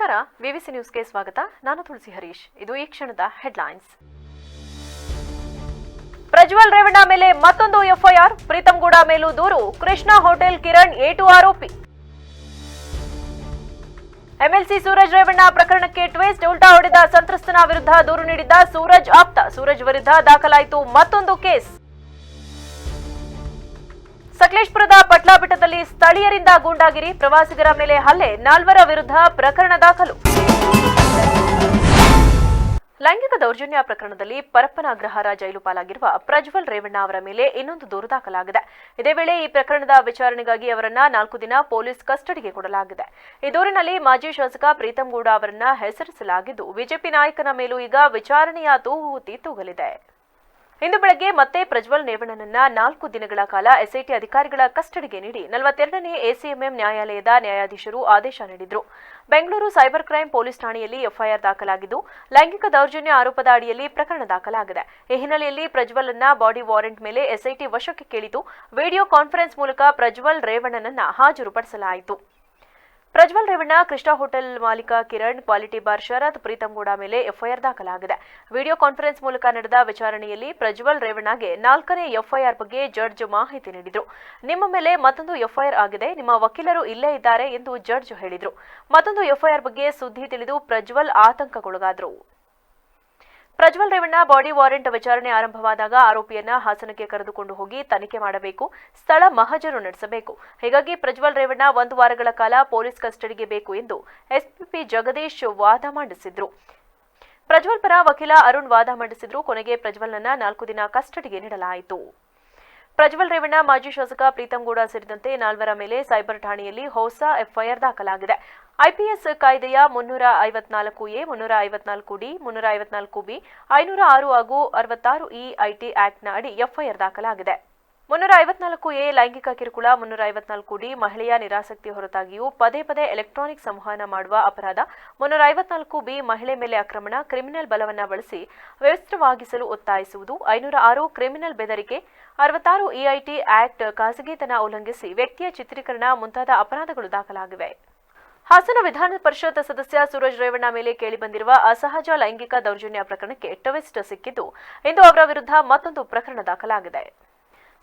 ನಮಸ್ಕಾರ, ವಿವಿಸಿ ನ್ಯೂಸ್ಗೆ ಸ್ವಾಗತ. ನಾನು ತುಳಸಿ ಹರೀಶ್. ಇದು ಈ ಕ್ಷಣದ ಹೆಡ್ಲೈನ್ಸ್. ಪ್ರಜ್ವಲ್ ರೇವಣ್ಣ ಮೇಲೆ ಮತ್ತೊಂದು ಎಫ್ಐಆರ್, ಪ್ರೀತಂಗೌಡ ಮೇಲೂ ದೂರು. ಕೃಷ್ಣ ಹೋಟೆಲ್ ಕಿರಣ್ A2 ಆರೋಪಿ. ಎಂಎಲ್ಸಿ ಸೂರಜ್ ರೇವಣ್ಣ ಪ್ರಕರಣಕ್ಕೆ ಟ್ವಿಸ್ಟ್. ಉಲ್ಟಾ ಹೊಡೆದ ಸಂತ್ರಸ್ತನ ವಿರುದ್ಧ ದೂರು ನೀಡಿದ್ದ ಸೂರಜ್ ಆಪ್ತ. ಸೂರಜ್ ವಿರುದ್ಧ ದಾಖಲಾಯಿತು ಮತ್ತೊಂದು ಕೇಸ್. ಸಕಲೇಶಪುರದ ಪಟ್ಲಾಬೆಟ್ಟದಲ್ಲಿ ಸ್ಥಳೀಯರಿಂದ ಗೂಂಡಾಗಿರಿ, ಪ್ರವಾಸಿಗರ ಮೇಲೆ ಹಲ್ಲೆ, 4 ವಿರುದ್ಧ ಪ್ರಕರಣ ದಾಖಲು. ಲೈಂಗಿಕ ದೌರ್ಜನ್ಯ ಪ್ರಕರಣದಲ್ಲಿ ಪರಪ್ಪನ ಅಗ್ರಹಾರ ಜೈಲು ಪಾಲಾಗಿರುವ ಪ್ರಜ್ವಲ್ ರೇವಣ್ಣ ಅವರ ಮೇಲೆ ಇನ್ನೊಂದು ದೂರು ದಾಖಲಾಗಿದೆ. ಇದೇ ವೇಳೆ ಈ ಪ್ರಕರಣದ ವಿಚಾರಣೆಗಾಗಿ ಅವರನ್ನ 4 ದಿನ ಪೊಲೀಸ್ ಕಸ್ಟಡಿಗೆ ಕೊಡಲಾಗಿದೆ. ಈ ದೂರಿನಲ್ಲಿ ಮಾಜಿ ಶಾಸಕ ಪ್ರೀತಂಗೌಡ ಅವರನ್ನ ಹೆಸರಿಸಲಾಗಿದ್ದು, ಬಿಜೆಪಿ ನಾಯಕನ ಮೇಲೂ ಈಗ ವಿಚಾರಣೆಯ ತೂಗುತಿ ತೂಗಲಿದೆ. ಇಂದು ಬೆಳಗ್ಗೆ ಮತ್ತೆ ಪ್ರಜ್ವಲ್ ರೇವಣ್ಣನನ್ನ 4 ದಿನಗಳ ಕಾಲ ಎಸ್ಐಟಿ ಅಧಿಕಾರಿಗಳ ಕಸ್ಟಡಿಗೆ ನೀಡಿ 42ನೇ ಎಸಿಎಂಎಂ ನ್ಯಾಯಾಲಯದ ನ್ಯಾಯಾಧೀಶರು ಆದೇಶ ನೀಡಿದರು. ಬೆಂಗಳೂರು ಸೈಬರ್ ಕ್ರೈಂ ಪೊಲೀಸ್ ಠಾಣೆಯಲ್ಲಿ ಎಫ್ಐಆರ್ ದಾಖಲಾಗಿದ್ದು, ಲೈಂಗಿಕ ದೌರ್ಜನ್ಯ ಆರೋಪದ ಅಡಿಯಲ್ಲಿ ಪ್ರಕರಣ ದಾಖಲಾಗಿದೆ. ಈ ಹಿನ್ನೆಲೆಯಲ್ಲಿ ಪ್ರಜ್ವಲ್ ಅನ್ನ ಬಾಡಿ ವಾರೆಂಟ್ ಮೇಲೆ ಎಸ್ಐಟಿ ವಶಕ್ಕೆ ಕೇಳಿತು. ವಿಡಿಯೋ ಕಾನ್ಫರೆನ್ಸ್ ಮೂಲಕ ಪ್ರಜ್ವಲ್ ರೇವಣ್ಣನನ್ನ ಹಾಜರುಪಡಿಸಲಾಯಿತು. ಪ್ರಜ್ವಲ್ ರೇವಣ್ಣ, ಕೃಷ್ಣ ಹೋಟೆಲ್ ಮಾಲೀಕ ಕಿರಣ್, ಕ್ವಾಲಿಟಿ ಬಾರ್ ಶರತ್, ಪ್ರೀತಂಗೌಡ ಮೇಲೆ ಎಫ್ಐಆರ್ ದಾಖಲಾಗಿದೆ. ವಿಡಿಯೋ ಕಾನ್ಫರೆನ್ಸ್ ಮೂಲಕ ನಡೆದ ವಿಚಾರಣೆಯಲ್ಲಿ ಪ್ರಜ್ವಲ್ ರೇವಣ್ಣಗೆ 4ನೇ ಎಫ್ಐಆರ್ ಬಗ್ಗೆ ಜಡ್ಜ್ ಮಾಹಿತಿ ನೀಡಿದರು. ನಿಮ್ಮ ಮೇಲೆ ಮತ್ತೊಂದು ಎಫ್ಐಆರ್ ಆಗಿದೆ, ನಿಮ್ಮ ವಕೀಲರು ಇಲ್ಲೇ ಇದ್ದಾರೆ ಎಂದು ಜಡ್ಜ್ ಹೇಳಿದರು. ಮತ್ತೊಂದು ಎಫ್ಐಆರ್ ಬಗ್ಗೆ ಸುದ್ದಿ ತಿಳಿದು ಪ್ರಜ್ವಲ್ ಆತಂಕಕ್ಕೊಳಗಾದರು. ಪ್ರಜ್ವಲ್ ರೇವಣ್ಣ ಬಾಡಿ ವಾರೆಂಟ್ ವಿಚಾರಣೆ ಆರಂಭವಾದಾಗ ಆರೋಪಿಯನ್ನ ಹಾಸನಕ್ಕೆ ಕರೆದುಕೊಂಡು ಹೋಗಿ ತನಿಖೆ ಮಾಡಬೇಕು, ಸ್ಥಳ ಮಹಜರು ನಡೆಸಬೇಕು. ಹೀಗಾಗಿ ಪ್ರಜ್ವಲ್ ರೇವಣ್ಣ 1 ವಾರಗಳ ಕಾಲ ಪೊಲೀಸ್ ಕಸ್ಟಡಿಗೆ ಬೇಕು ಎಂದು ಎಸ್ಪಿಪಿ ಜಗದೀಶ್ ವಾದ ಮಂಡಿಸಿದ್ರು. ಪ್ರಜ್ವಲ್ ಪರ ವಕೀಲ ಅರುಣ್ ವಾದ ಮಂಡಿಸಿದ್ರು. ಕೊನೆಗೆ ಪ್ರಜ್ವಲ್ನನ್ನ 4 ದಿನ ಕಸ್ಟಡಿಗೆ ನೀಡಲಾಯಿತು. ಪ್ರಜ್ವಲ್ ರೇವಣ್ಣ, ಮಾಜಿ ಶಾಸಕ ಪ್ರೀತಂಗೌಡ ಸೇರಿದಂತೆ 4 ಮೇಲೆ ಸೈಬರ್ ಠಾಣೆಯಲ್ಲಿ ಹೊಸ ಎಫ್ಐಆರ್ ದಾಖಲಾಗಿದೆ. ಐಪಿಎಸ್ ಕಾಯ್ದೆಯ 354A, 354D, 354B, 506 ಹಾಗೂ 66E ಐಟಿ ಆಕ್ಟ್ನ ಅಡಿ ಎಫ್ಐಆರ್ ದಾಖಲಾಗಿದೆ. 354A ಲೈಂಗಿಕ ಕಿರುಕುಳ, 354D ಮಹಿಳೆಯ ನಿರಾಸಕ್ತಿ ಹೊರತಾಗಿಯೂ ಪದೇ ಪದೇ ಎಲೆಕ್ಟ್ರಾನಿಕ್ ಸಂವಹನ ಮಾಡುವ ಅಪರಾಧ, 354B ಮಹಿಳೆ ಮೇಲೆ ಆಕ್ರಮಣ, ಕ್ರಿಮಿನಲ್ ಬಲವನ್ನ ಬಳಸಿ ವ್ಯವಸ್ಥಿತವಾಗಿಸಲು ಒತ್ತಾಯಿಸುವುದು, 506 ಕ್ರಿಮಿನಲ್ ಬೆದರಿಕೆ, 66E ಐಟಿ ಆಕ್ಟ್ ಖಾಸಗಿತನ ಉಲ್ಲಂಘಿಸಿ ವ್ಯಕ್ತಿಯ ಚಿತ್ರೀಕರಣ ಮುಂತಾದ ಅಪರಾಧಗಳು ದಾಖಲಾಗಿವೆ. ಹಾಸನ ವಿಧಾನ ಪರಿಷತ್ ಸದಸ್ಯ ಸೂರಜ್ ರೇವಣ್ಣ ಮೇಲೆ ಕೇಳಿಬಂದಿರುವ ಅಸಹಜ ಲೈಂಗಿಕ ದೌರ್ಜನ್ಯ ಪ್ರಕರಣಕ್ಕೆ ಟ್ವಿಸ್ಟ್ ಸಿಕ್ಕಿದ್ದು, ಇಂದು ಅವರ ವಿರುದ್ಧ ಮತ್ತೊಂದು ಪ್ರಕರಣ ದಾಖಲಾಗಿದೆ.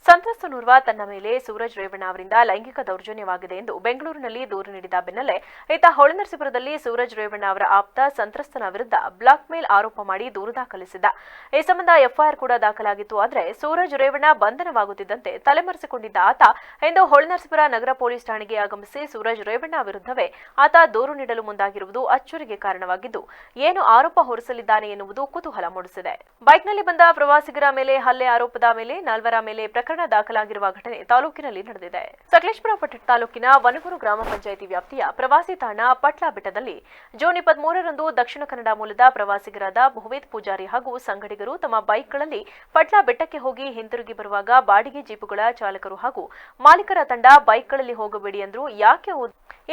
ಸಂತ್ರಸ್ತನೋರ್ವ ತನ್ನ ಮೇಲೆ ಸೂರಜ್ ರೇವಣ್ಣ ಅವರಿಂದ ಲೈಂಗಿಕ ದೌರ್ಜನ್ಯವಾಗಿದೆ ಎಂದು ಬೆಂಗಳೂರಿನಲ್ಲಿ ದೂರು ನೀಡಿದ ಬೆನ್ನಲ್ಲೇ ಈತ ಹೊಳೆನರಸೀಪುರದಲ್ಲಿ ಸೂರಜ್ ರೇವಣ್ಣ ಅವರ ಆಪ್ತ ಸಂತ್ರಸ್ತನ ವಿರುದ್ಧ ಬ್ಲಾಕ್ ಮೇಲ್ ಆರೋಪ ಮಾಡಿ ದೂರು ದಾಖಲಿಸಿದ್ದ. ಈ ಸಂಬಂಧ ಎಫ್ಐಆರ್ ಕೂಡ ದಾಖಲಾಗಿತ್ತು. ಆದರೆ ಸೂರಜ್ ರೇವಣ್ಣ ಬಂಧನವಾಗುತ್ತಿದ್ದಂತೆ ತಲೆಮರೆಸಿಕೊಂಡಿದ್ದ ಆತ ಇಂದು ಹೊಳೆನರಸೀಪುರ ನಗರ ಪೊಲೀಸ್ ಠಾಣೆಗೆ ಆಗಮಿಸಿ ಸೂರಜ್ ರೇವಣ್ಣ ವಿರುದ್ಧವೇ ಆತ ದೂರು ನೀಡಲು ಮುಂದಾಗಿರುವುದು ಅಚ್ಚರಿಗೆ ಕಾರಣವಾಗಿದ್ದು, ಏನು ಆರೋಪ ಹೊರಿಸಲಿದ್ದಾನೆ ಎನ್ನುವುದು ಕುತೂಹಲ ಮೂಡಿಸಿದೆ. ಬೈಕ್ನಲ್ಲಿ ಬಂದ ಪ್ರವಾಸಿಗರ ಮೇಲೆ ಹಲ್ಲೆ ಆರೋಪದ ಮೇಲೆ 4 ಮೇಲೆ ಪ್ರಕರಣ ದಾಖಲಾಗಿರುವ ಘಟನೆ ತಾಲೂಕಿನಲ್ಲಿ ನಡೆದಿದೆ. ಸಕಲೇಶಪುರ ಪಟ್ಟಣ ತಾಲೂಕಿನ ವನಗೂರು ಗ್ರಾಮ ಪಂಚಾಯಿತಿ ವ್ಯಾಪ್ತಿಯ ಪ್ರವಾಸಿ ತಾಣ ಪಟ್ಲಾಬೆಟ್ಟದಲ್ಲಿ ಜೂನ್ 23ರಂದು ದಕ್ಷಿಣ ಕನ್ನಡ ಮೂಲದ ಪ್ರವಾಸಿಗರಾದ ಭುವೇದ್ ಪೂಜಾರಿ ಹಾಗೂ ಸಂಗಡಿಗರು ತಮ್ಮ ಬೈಕ್ಗಳಲ್ಲಿ ಪಟ್ಲಾಬೆಟ್ಟಕ್ಕೆ ಹೋಗಿ ಹಿಂತಿರುಗಿ ಬರುವಾಗ ಬಾಡಿಗೆ ಜೀಪುಗಳ ಚಾಲಕರು ಹಾಗೂ ಮಾಲೀಕರ ತಂಡ ಬೈಕ್ಗಳಲ್ಲಿ ಹೋಗಬೇಡಿ ಎಂದ್ರು. ಯಾಕೆ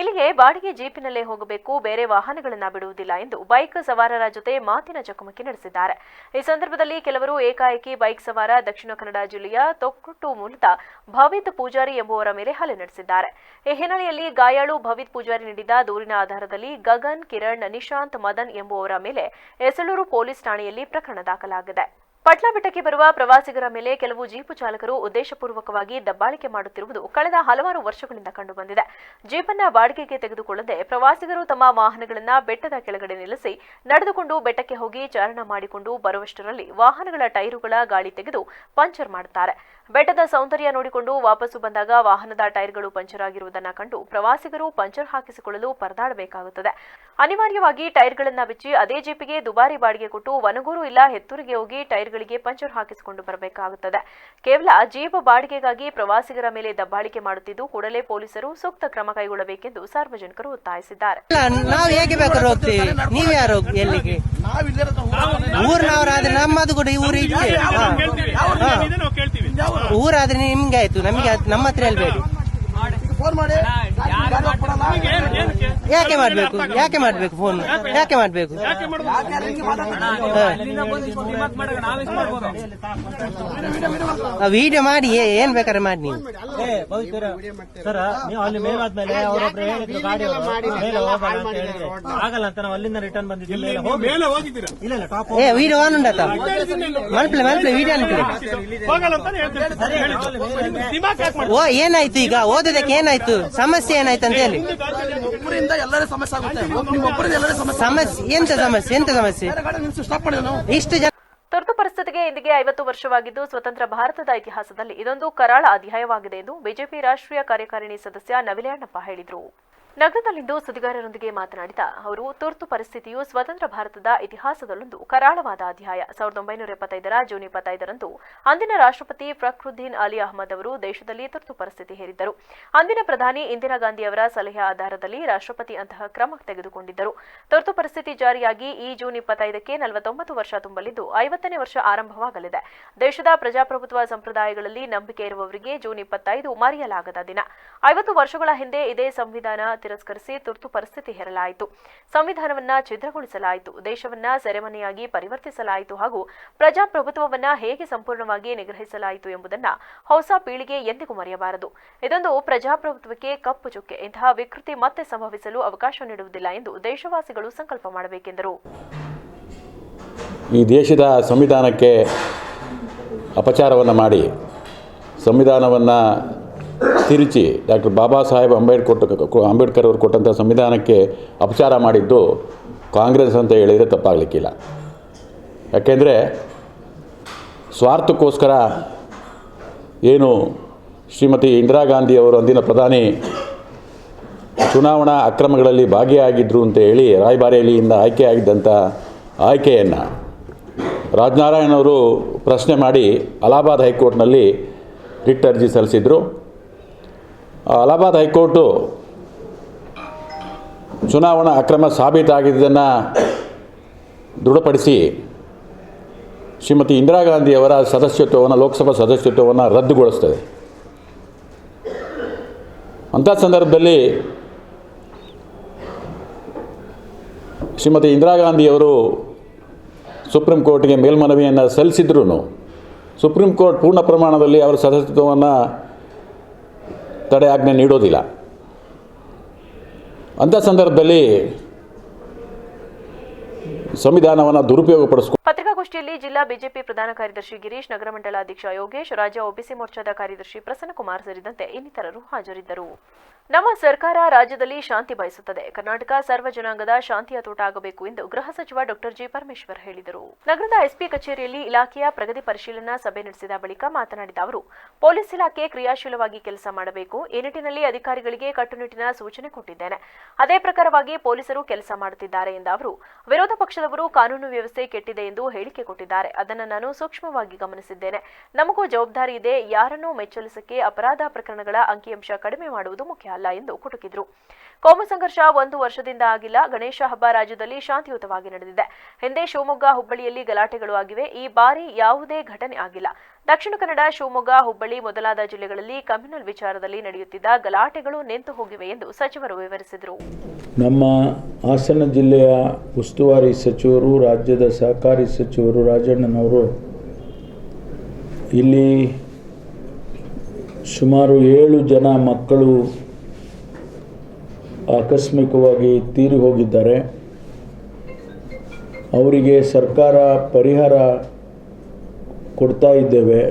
ಇಲ್ಲಿಗೆ ಬಾಡಿಗೆ ಜೀಪಿನಲ್ಲೇ ಹೋಗಬೇಕು, ಬೇರೆ ವಾಹನಗಳನ್ನ ಬಿಡುವುದಿಲ್ಲ ಎಂದು ಬೈಕ್ ಸವಾರರ ಜೊತೆ ಮಾತಿನ ಚಕಮಕಿ ನಡೆಸಿದ್ದಾರೆ. ಈ ಸಂದರ್ಭದಲ್ಲಿ ಕೆಲವರು ಏಕಾಏಕಿ ಬೈಕ್ ಸವಾರ ದಕ್ಷಿಣ ಕನ್ನಡ ಜಿಲ್ಲೆಯ ತೊಕ್ಕೊಟ್ಟು ಮೂಲದ ಭವಿತ್ ಪೂಜಾರಿ ಎಂಬುವರ ಮೇಲೆ ಹಲ್ಲೆ ನಡೆಸಿದ್ದಾರೆ. ಈ ಹಿನ್ನೆಲೆಯಲ್ಲಿ ಗಾಯಾಳು ಭವಿತ್ ಪೂಜಾರಿ ನೀಡಿದ ದೂರಿನ ಆಧಾರದಲ್ಲಿ ಗಗನ್, ಕಿರಣ್, ನಿಶಾಂತ್, ಮದನ್ ಎಂಬುವವರ ಮೇಲೆ ಎಸಳೂರು ಪೊಲೀಸ್ ಠಾಣೆಯಲ್ಲಿ ಪ್ರಕರಣ ದಾಖಲಾಗಿದೆ. ಪಟ್ಲಾಬೆಟ್ಟಕ್ಕೆ ಬರುವ ಪ್ರವಾಸಿಗರ ಮೇಲೆ ಕೆಲವು ಜೀಪು ಚಾಲಕರು ಉದ್ದೇಶಪೂರ್ವಕವಾಗಿ ದಬ್ಬಾಳಿಕೆ ಮಾಡುತ್ತಿರುವುದು ಕಳೆದ ಹಲವಾರು ವರ್ಷಗಳಿಂದ ಕಂಡುಬಂದಿದೆ. ಜೀಪನ್ನ ಬಾಡಿಗೆಗೆ ತೆಗೆದುಕೊಳ್ಳದೆ ಪ್ರವಾಸಿಗರು ತಮ್ಮ ವಾಹನಗಳನ್ನು ಬೆಟ್ಟದ ಕೆಳಗಡೆ ನಿಲ್ಲಿಸಿ ನಡೆದುಕೊಂಡು ಬೆಟ್ಟಕ್ಕೆ ಹೋಗಿ ಚಾರಣ ಮಾಡಿಕೊಂಡು ಬರುವಷ್ಟರಲ್ಲಿ ವಾಹನಗಳ ಟೈರುಗಳ ಗಾಳಿ ತೆಗೆದು ಪಂಚರ್ ಮಾಡುತ್ತಾರೆ. ಬೆಟ್ಟದ ಸೌಂದರ್ಯ ನೋಡಿಕೊಂಡು ವಾಪಸ್ಸು ಬಂದಾಗ ವಾಹನದ ಟೈರ್ಗಳು ಪಂಚರ್ ಆಗಿರುವುದನ್ನು ಕಂಡು ಪ್ರವಾಸಿಗರು ಪಂಚರ್ ಹಾಕಿಸಿಕೊಳ್ಳಲು ಪರದಾಡಬೇಕಾಗುತ್ತದೆ. ಅನಿವಾರ್ಯವಾಗಿ ಟೈರ್ಗಳನ್ನು ಬಿಚ್ಚಿ ಅದೇ ಜೀಪಿಗೆ ದುಬಾರಿ ಬಾಡಿಗೆ ಕೊಟ್ಟು ವನಗೂರು ಇಲ್ಲ ಹೆತ್ತೂರಿಗೆ ಹೋಗಿ ಟೈರ್ಗಳಿಗೆ ಪಂಚರ್ ಹಾಕಿಸಿಕೊಂಡು ಬರಬೇಕಾಗುತ್ತದೆ. ಕೇವಲ ಜೀಪ್ ಬಾಡಿಗೆಗಾಗಿ ಪ್ರವಾಸಿಗರ ಮೇಲೆ ದಬ್ಬಾಳಿಕೆ ಮಾಡುತ್ತಿದ್ದು, ಕೂಡಲೇ ಪೊಲೀಸರು ಸೂಕ್ತ ಕ್ರಮ ಕೈಗೊಳ್ಳಬೇಕೆಂದು ಸಾರ್ವಜನಿಕರು ಒತ್ತಾಯಿಸಿದ್ದಾರೆ. ನಾವು ಹೇಗೆ ಬೇಕಾದ್ರೂ ಹೋಗ್ತೀವಿ, ನೀವು ಯಾರು ಎಲ್ಲಿಗೆ? ಊರಿನವರಾದ್ರೆ ನಮ್ಮದು ಕೂಡ ಊರು ಇচ্ছে, ಊರಾದ್ರೆ ನಿಮ್ಗೆ ಆಯ್ತು, ನಮಗೆ ನಮ್ಮ ಹತ್ರ ಹೇಳ್ಬೇಡಿ. ಯಾಕೆ ಮಾಡ್ಬೇಕು ಫೋನ್ ಯಾಕೆ ಮಾಡ್ಬೇಕು? ವಿಡಿಯೋ ಮಾಡಿ ಏನ್ ಬೇಕಾದ್ರೆ ಮಾಡಿ ನೀವು. ಆಗಲ್ಲ ಅಂತ ನಾವು ಅಲ್ಲಿಂದ ರಿಟರ್ನ್ ಬಂದಿದ್ದೀವಿ. ವಿಡಿಯೋ ಆನ್ ಉಂಟಾ ಮಲ್ಪಲೆ ವಿಡಿಯೋ ಅನ್ಕೊಳ್ಳಿ. ಓ ಏನಾಯ್ತು ಈಗ ಓದೋದಕ್ಕೆ ಏನಾಯ್ತು ಸಮಸ್ಯೆ ಏನಾಯ್ತು ಅಂತ ಹೇಳಿ. ಸಮಸ್ಯೆ ಎಂತ ಸಮಸ್ಯೆ ಇಷ್ಟು ಜನ. ತುರ್ತು ಪರಿಸ್ಥಿತಿಗೆ ಇಂದಿಗೆ 50 ವರ್ಷವಾಗಿದ್ದು ಸ್ವತಂತ್ರ ಭಾರತದ ಇತಿಹಾಸದಲ್ಲಿ ಇದೊಂದು ಕರಾಳ ಅಧ್ಯಾಯವಾಗಿದೆ ಎಂದು ಬಿಜೆಪಿ ರಾಷ್ಟ್ರೀಯ ಕಾರ್ಯಕಾರಿಣಿ ಸದಸ್ಯ ನವಿಲೆ ಅಣ್ಣಪ್ಪ ಹೇಳಿದರು. ನಗರದಲ್ಲಿಂದು ಸುದ್ದಿಗಾರರೊಂದಿಗೆ ಮಾತನಾಡಿದ ಅವರು, ತುರ್ತು ಪರಿಸ್ಥಿತಿಯು ಸ್ವತಂತ್ರ ಭಾರತದ ಇತಿಹಾಸದಲ್ಲೊಂದು ಕರಾಳವಾದ ಅಧ್ಯಾಯ. 1975ರ ಜೂನ್ 25ರಂದು ಅಂದಿನ ರಾಷ್ಟ್ರಪತಿ ಫಕ್ರುದ್ದೀನ್ ಅಲಿ ಅಹಮದ್ ಅವರು ದೇಶದಲ್ಲಿ ತುರ್ತು ಪರಿಸ್ಥಿತಿ ಹೇರಿದ್ದರು. ಅಂದಿನ ಪ್ರಧಾನಿ ಇಂದಿರಾ ಗಾಂಧಿ ಅವರ ಸಲಹೆ ಆಧಾರದಲ್ಲಿ ರಾಷ್ಟ್ರಪತಿ ಅಂತಹ ಕ್ರಮ ತೆಗೆದುಕೊಂಡಿದ್ದರು. ತುರ್ತು ಪರಿಸ್ಥಿತಿ ಜಾರಿಯಾಗಿ ಈ ಜೂನ್ 25ಕ್ಕೆ 49 ವರ್ಷ ತುಂಬಲಿದ್ದು 50ನೇ ವರ್ಷ ಆರಂಭವಾಗಲಿದೆ. ದೇಶದ ಪ್ರಜಾಪ್ರಭುತ್ವ ಸಂಪ್ರದಾಯಗಳಲ್ಲಿ ನಂಬಿಕೆ ಇರುವವರಿಗೆ ಜೂನ್ 25 ಮರೆಯಲಾಗದ ದಿನ. 50 ವರ್ಷಗಳ ಹಿಂದೆ ಇದೇ ಸಂವಿಧಾನ ತಿರಸ್ಕರಿಸಿ ತುರ್ತು ಪರಿಸ್ಥಿತಿ ಹೇರಲಾಯಿತು. ಸಂವಿಧಾನವನ್ನ ಛಿದ್ರಗೊಳಿಸಲಾಯಿತು, ದೇಶವನ್ನ ಸೆರೆಮನೆಯಾಗಿ ಪರಿವರ್ತಿಸಲಾಯಿತು ಹಾಗೂ ಪ್ರಜಾಪ್ರಭುತ್ವವನ್ನ ಹೇಗೆ ಸಂಪೂರ್ಣವಾಗಿ ನಿಗ್ರಹಿಸಲಾಯಿತು ಎಂಬುದನ್ನ ಹೊಸ ಪೀಳಿಗೆ ಎಂದಿಗೂ ಮರೆಯಬಾರದು. ಇದೊಂದು ಪ್ರಜಾಪ್ರಭುತ್ವಕ್ಕೆ ಕಪ್ಪು ಚುಕ್ಕೆ. ಇಂತಹ ವಿಕೃತಿ ಮತ್ತೆ ಸಂಭವಿಸಲು ಅವಕಾಶ ನೀಡುವುದಿಲ್ಲ ಎಂದು ದೇಶವಾಸಿಗಳು ಸಂಕಲ್ಪ ಮಾಡಬೇಕೆಂದರು. ಈ ದೇಶದ ಸಂವಿಧಾನಕ್ಕೆ ಅಪಚಾರವನ್ನು ಮಾಡಿ ಸಂವಿಧಾನವನ್ನು ತಿರುಚಿ ಡಾಕ್ಟರ್ ಬಾಬಾ ಸಾಹೇಬ್ ಅಂಬೇಡ್ಕರ್ ಅವರು ಕೊಟ್ಟಂಥ ಸಂವಿಧಾನಕ್ಕೆ ಅಪಚಾರ ಮಾಡಿದ್ದು ಕಾಂಗ್ರೆಸ್ ಅಂತ ಹೇಳಿದರೆ ತಪ್ಪಾಗಲಿಕ್ಕಿಲ್ಲ. ಯಾಕೆಂದರೆ ಸ್ವಾರ್ಥಕ್ಕೋಸ್ಕರ ಏನು ಶ್ರೀಮತಿ ಇಂದಿರಾ ಗಾಂಧಿ ಅವರು ಅಂದಿನ ಪ್ರಧಾನಿ ಚುನಾವಣಾ ಅಕ್ರಮಗಳಲ್ಲಿ ಭಾಗಿಯಾಗಿದ್ದರು ಅಂತ ಹೇಳಿ ರಾಯ್ಬರೇಲಿಯಿಂದ ಆಯ್ಕೆಯಾಗಿದ್ದಂಥ ಆಯ್ಕೆಯನ್ನು ರಾಜನಾರಾಯಣ್ ಅವರು ಪ್ರಶ್ನೆ ಮಾಡಿ ಅಲಹಾಬಾದ್ ಹೈಕೋರ್ಟ್ನಲ್ಲಿ ರಿಟ್ ಅರ್ಜಿ ಸಲ್ಲಿಸಿದರು. ಅಲಹಾಬಾದ್ ಹೈಕೋರ್ಟು ಚುನಾವಣಾ ಅಕ್ರಮ ಸಾಬೀತಾಗಿದ್ದನ್ನು ದೃಢಪಡಿಸಿ ಶ್ರೀಮತಿ ಇಂದಿರಾ ಗಾಂಧಿಯವರ ಸದಸ್ಯತ್ವವನ್ನು ಲೋಕಸಭಾ ಸದಸ್ಯತ್ವವನ್ನು ರದ್ದುಗೊಳಿಸ್ತದೆ. ಅಂಥ ಸಂದರ್ಭದಲ್ಲಿ ಶ್ರೀಮತಿ ಇಂದಿರಾ ಗಾಂಧಿಯವರು ಸುಪ್ರೀಂ ಕೋರ್ಟ್ಗೆ ಮೇಲ್ಮನವಿಯನ್ನು ಸಲ್ಲಿಸಿದ್ರೂ ಸುಪ್ರೀಂ ಕೋರ್ಟ್ ಪೂರ್ಣ ಪ್ರಮಾಣದಲ್ಲಿ ಅವರ ಸದಸ್ಯತ್ವವನ್ನು ತಡೆಯಾಜ್ಞೆ ನೀಡೋದಿಲ್ಲ. ಅಂಥ ಸಂದರ್ಭದಲ್ಲಿ ಸಂವಿಧಾನವನ್ನು ದುರುಪಯೋಗಪಡಿಸಿಕೊಂಡು ಪತ್ರಿಕಾಗೋಷ್ಠಿಯಲ್ಲಿ ಜಿಲ್ಲಾ ಬಿಜೆಪಿ ಪ್ರಧಾನ ಕಾರ್ಯದರ್ಶಿ ಗಿರೀಶ್, ನಗರ ಮಂಡಲ ಅಧ್ಯಕ್ಷ ಯೋಗೇಶ್, ರಾಜ್ಯ ಒಬಿಸಿ ಮೋರ್ಚಾದ ಕಾರ್ಯದರ್ಶಿ ಪ್ರಸನ್ನಕುಮಾರ್ ಸೇರಿದಂತೆ ಇನ್ನಿತರರು ಹಾಜರಿದ್ದರು. ನಮ್ಮ ಸರ್ಕಾರ ರಾಜ್ಯದಲ್ಲಿ ಶಾಂತಿ ಬಯಸುತ್ತದೆ. ಕರ್ನಾಟಕ ಸರ್ವ ಜನಾಂಗದ ಶಾಂತಿಯ ತೋಟ ಆಗಬೇಕು ಎಂದು ಗೃಹ ಸಚಿವ ಡಾಕ್ಟರ್ ಜಿ ಪರಮೇಶ್ವರ್ ಹೇಳಿದರು. ನಗರದ ಎಸ್ಪಿ ಕಚೇರಿಯಲ್ಲಿ ಇಲಾಖೆಯ ಪ್ರಗತಿ ಪರಿಶೀಲನಾ ಸಭೆ ನಡೆಸಿದ ಬಳಿಕ ಮಾತನಾಡಿದ ಅವರು, ಪೊಲೀಸ್ ಇಲಾಖೆ ಕ್ರಿಯಾಶೀಲವಾಗಿ ಕೆಲಸ ಮಾಡಬೇಕು. ಈ ನಿಟ್ಟಿನಲ್ಲಿ ಅಧಿಕಾರಿಗಳಿಗೆ ಕಟ್ಟುನಿಟ್ಟಿನ ಸೂಚನೆ ಕೊಟ್ಟಿದ್ದೇನೆ. ಅದೇ ಪ್ರಕಾರವಾಗಿ ಪೊಲೀಸರು ಕೆಲಸ ಮಾಡುತ್ತಿದ್ದಾರೆ ಎಂದ ಅವರು, ವಿರೋಧ ಪಕ್ಷದವರು ಕಾನೂನು ವ್ಯವಸ್ಥೆ ಕೆಟ್ಟಿದೆ ಎಂದು ಹೇಳಿಕೆ ಕೊಟ್ಟಿದ್ದಾರೆ. ಅದನ್ನು ನಾನು ಸೂಕ್ಷ್ಮವಾಗಿ ಗಮನಿಸಿದ್ದೇನೆ. ನಮಗೂ ಜವಾಬ್ದಾರಿ ಇದೆ. ಯಾರನ್ನೂ ಮೆಚ್ಚಲಿಸಕ್ಕೆ ಅಪರಾಧ ಪ್ರಕರಣಗಳ ಅಂಕಿಅಂಶ ಕಡಿಮೆ ಮಾಡುವುದು ಮುಖ್ಯ ಅಲ್ಲ ಎಂದು ಕುಟುಕಿದ್ರು. ಕೋಮು ಸಂಘರ್ಷ 1 ವರ್ಷದಿಂದ ಆಗಿಲ್ಲ. ಗಣೇಶ ಹಬ್ಬ ರಾಜ್ಯದಲ್ಲಿ ಶಾಂತಿಯುತವಾಗಿ ನಡೆದಿದೆ. ಹಿಂದೆ ಶಿವಮೊಗ್ಗ, ಹುಬ್ಬಳ್ಳಿಯಲ್ಲಿ ಗಲಾಟೆಗಳು ಆಗಿವೆ. ಈ ಬಾರಿ ಯಾವುದೇ ಘಟನೆ ಆಗಿಲ್ಲ. ದಕ್ಷಿಣ ಕನ್ನಡ, ಶಿವಮೊಗ್ಗ, ಹುಬ್ಬಳ್ಳಿ ಮೊದಲಾದ ಜಿಲ್ಲೆಗಳಲ್ಲಿ ಕಮ್ಯುನಲ್ ವಿಚಾರದಲ್ಲಿ ನಡೆಯುತ್ತಿದ್ದ ಗಲಾಟೆಗಳು ನಿಂತು ಹೋಗಿವೆ ಎಂದು ಸಚಿವರು ವಿವರಿಸಿದರು. ನಮ್ಮ ಹಾಸನ ಜಿಲ್ಲೆಯ ಉಸ್ತುವಾರಿ ಸಚಿವರು, ರಾಜ್ಯದ ಸಹಕಾರಿ ಸಚಿವರು ರಾಜಣ್ಣನವರು ಇಲ್ಲಿ ಸುಮಾರು 7 ಜನ ಮಕ್ಕಳು ಆಕಸ್ಮಿಕವಾಗಿ ತೀರಿ ಹೋಗಿದ್ದಾರೆ. ಅವರಿಗೆ ಸರ್ಕಾರ ಪರಿಹಾರ ಕೊಡ್ತಾ ಇದ್ದೇವೆ.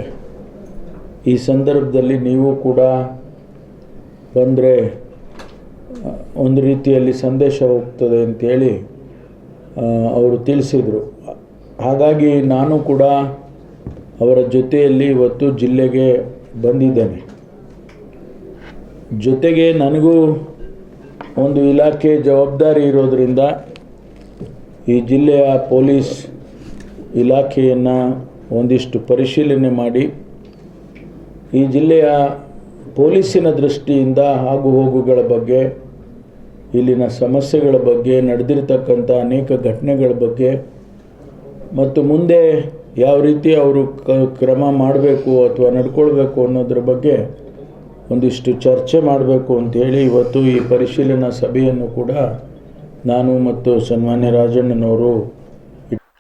ಈ ಸಂದರ್ಭದಲ್ಲಿ ನೀವು ಕೂಡ ಬಂದರೆ ಒಂದು ರೀತಿಯಲ್ಲಿ ಸಂದೇಶ ಹೋಗ್ತದೆ ಅಂತೇಳಿ ಅವರು ತಿಳಿಸಿದರು. ಹಾಗಾಗಿ ನಾನು ಕೂಡ ಅವರ ಜೊತೆಯಲ್ಲಿ ಇವತ್ತು ಜಿಲ್ಲೆಗೆ ಬಂದಿದ್ದೇನೆ. ಜೊತೆಗೆ ನನಗೂ ಒಂದು ಇಲಾಖೆ ಜವಾಬ್ದಾರಿ ಇರೋದರಿಂದ ಈ ಜಿಲ್ಲೆಯ ಪೊಲೀಸ್ ಇಲಾಖೆಯನ್ನು ಒಂದಿಷ್ಟು ಪರಿಶೀಲನೆ ಮಾಡಿ ಈ ಜಿಲ್ಲೆಯ ಪೊಲೀಸಿನ ದೃಷ್ಟಿಯಿಂದ ಆಗು ಹೋಗುಗಳ ಬಗ್ಗೆ, ಇಲ್ಲಿನ ಸಮಸ್ಯೆಗಳ ಬಗ್ಗೆ, ನಡೆದಿರ್ತಕ್ಕಂಥ ಅನೇಕ ಘಟನೆಗಳ ಬಗ್ಗೆ ಮತ್ತು ಮುಂದೆ ಯಾವ ರೀತಿ ಅವರು ಕ್ರಮ ಮಾಡಬೇಕು ಅಥವಾ ನಡ್ಕೊಳ್ಬೇಕು ಅನ್ನೋದ್ರ ಬಗ್ಗೆ ಒಂದಿಷ್ಟು ಚರ್ಚೆ ಮಾಡಬೇಕು ಅಂಥೇಳಿ ಇವತ್ತು ಈ ಪರಿಶೀಲನಾ ಸಭೆಯನ್ನು ಕೂಡ ನಾನು ಮತ್ತು ಸನ್ಮಾನ್ಯ ರಾಜಣ್ಣನವರು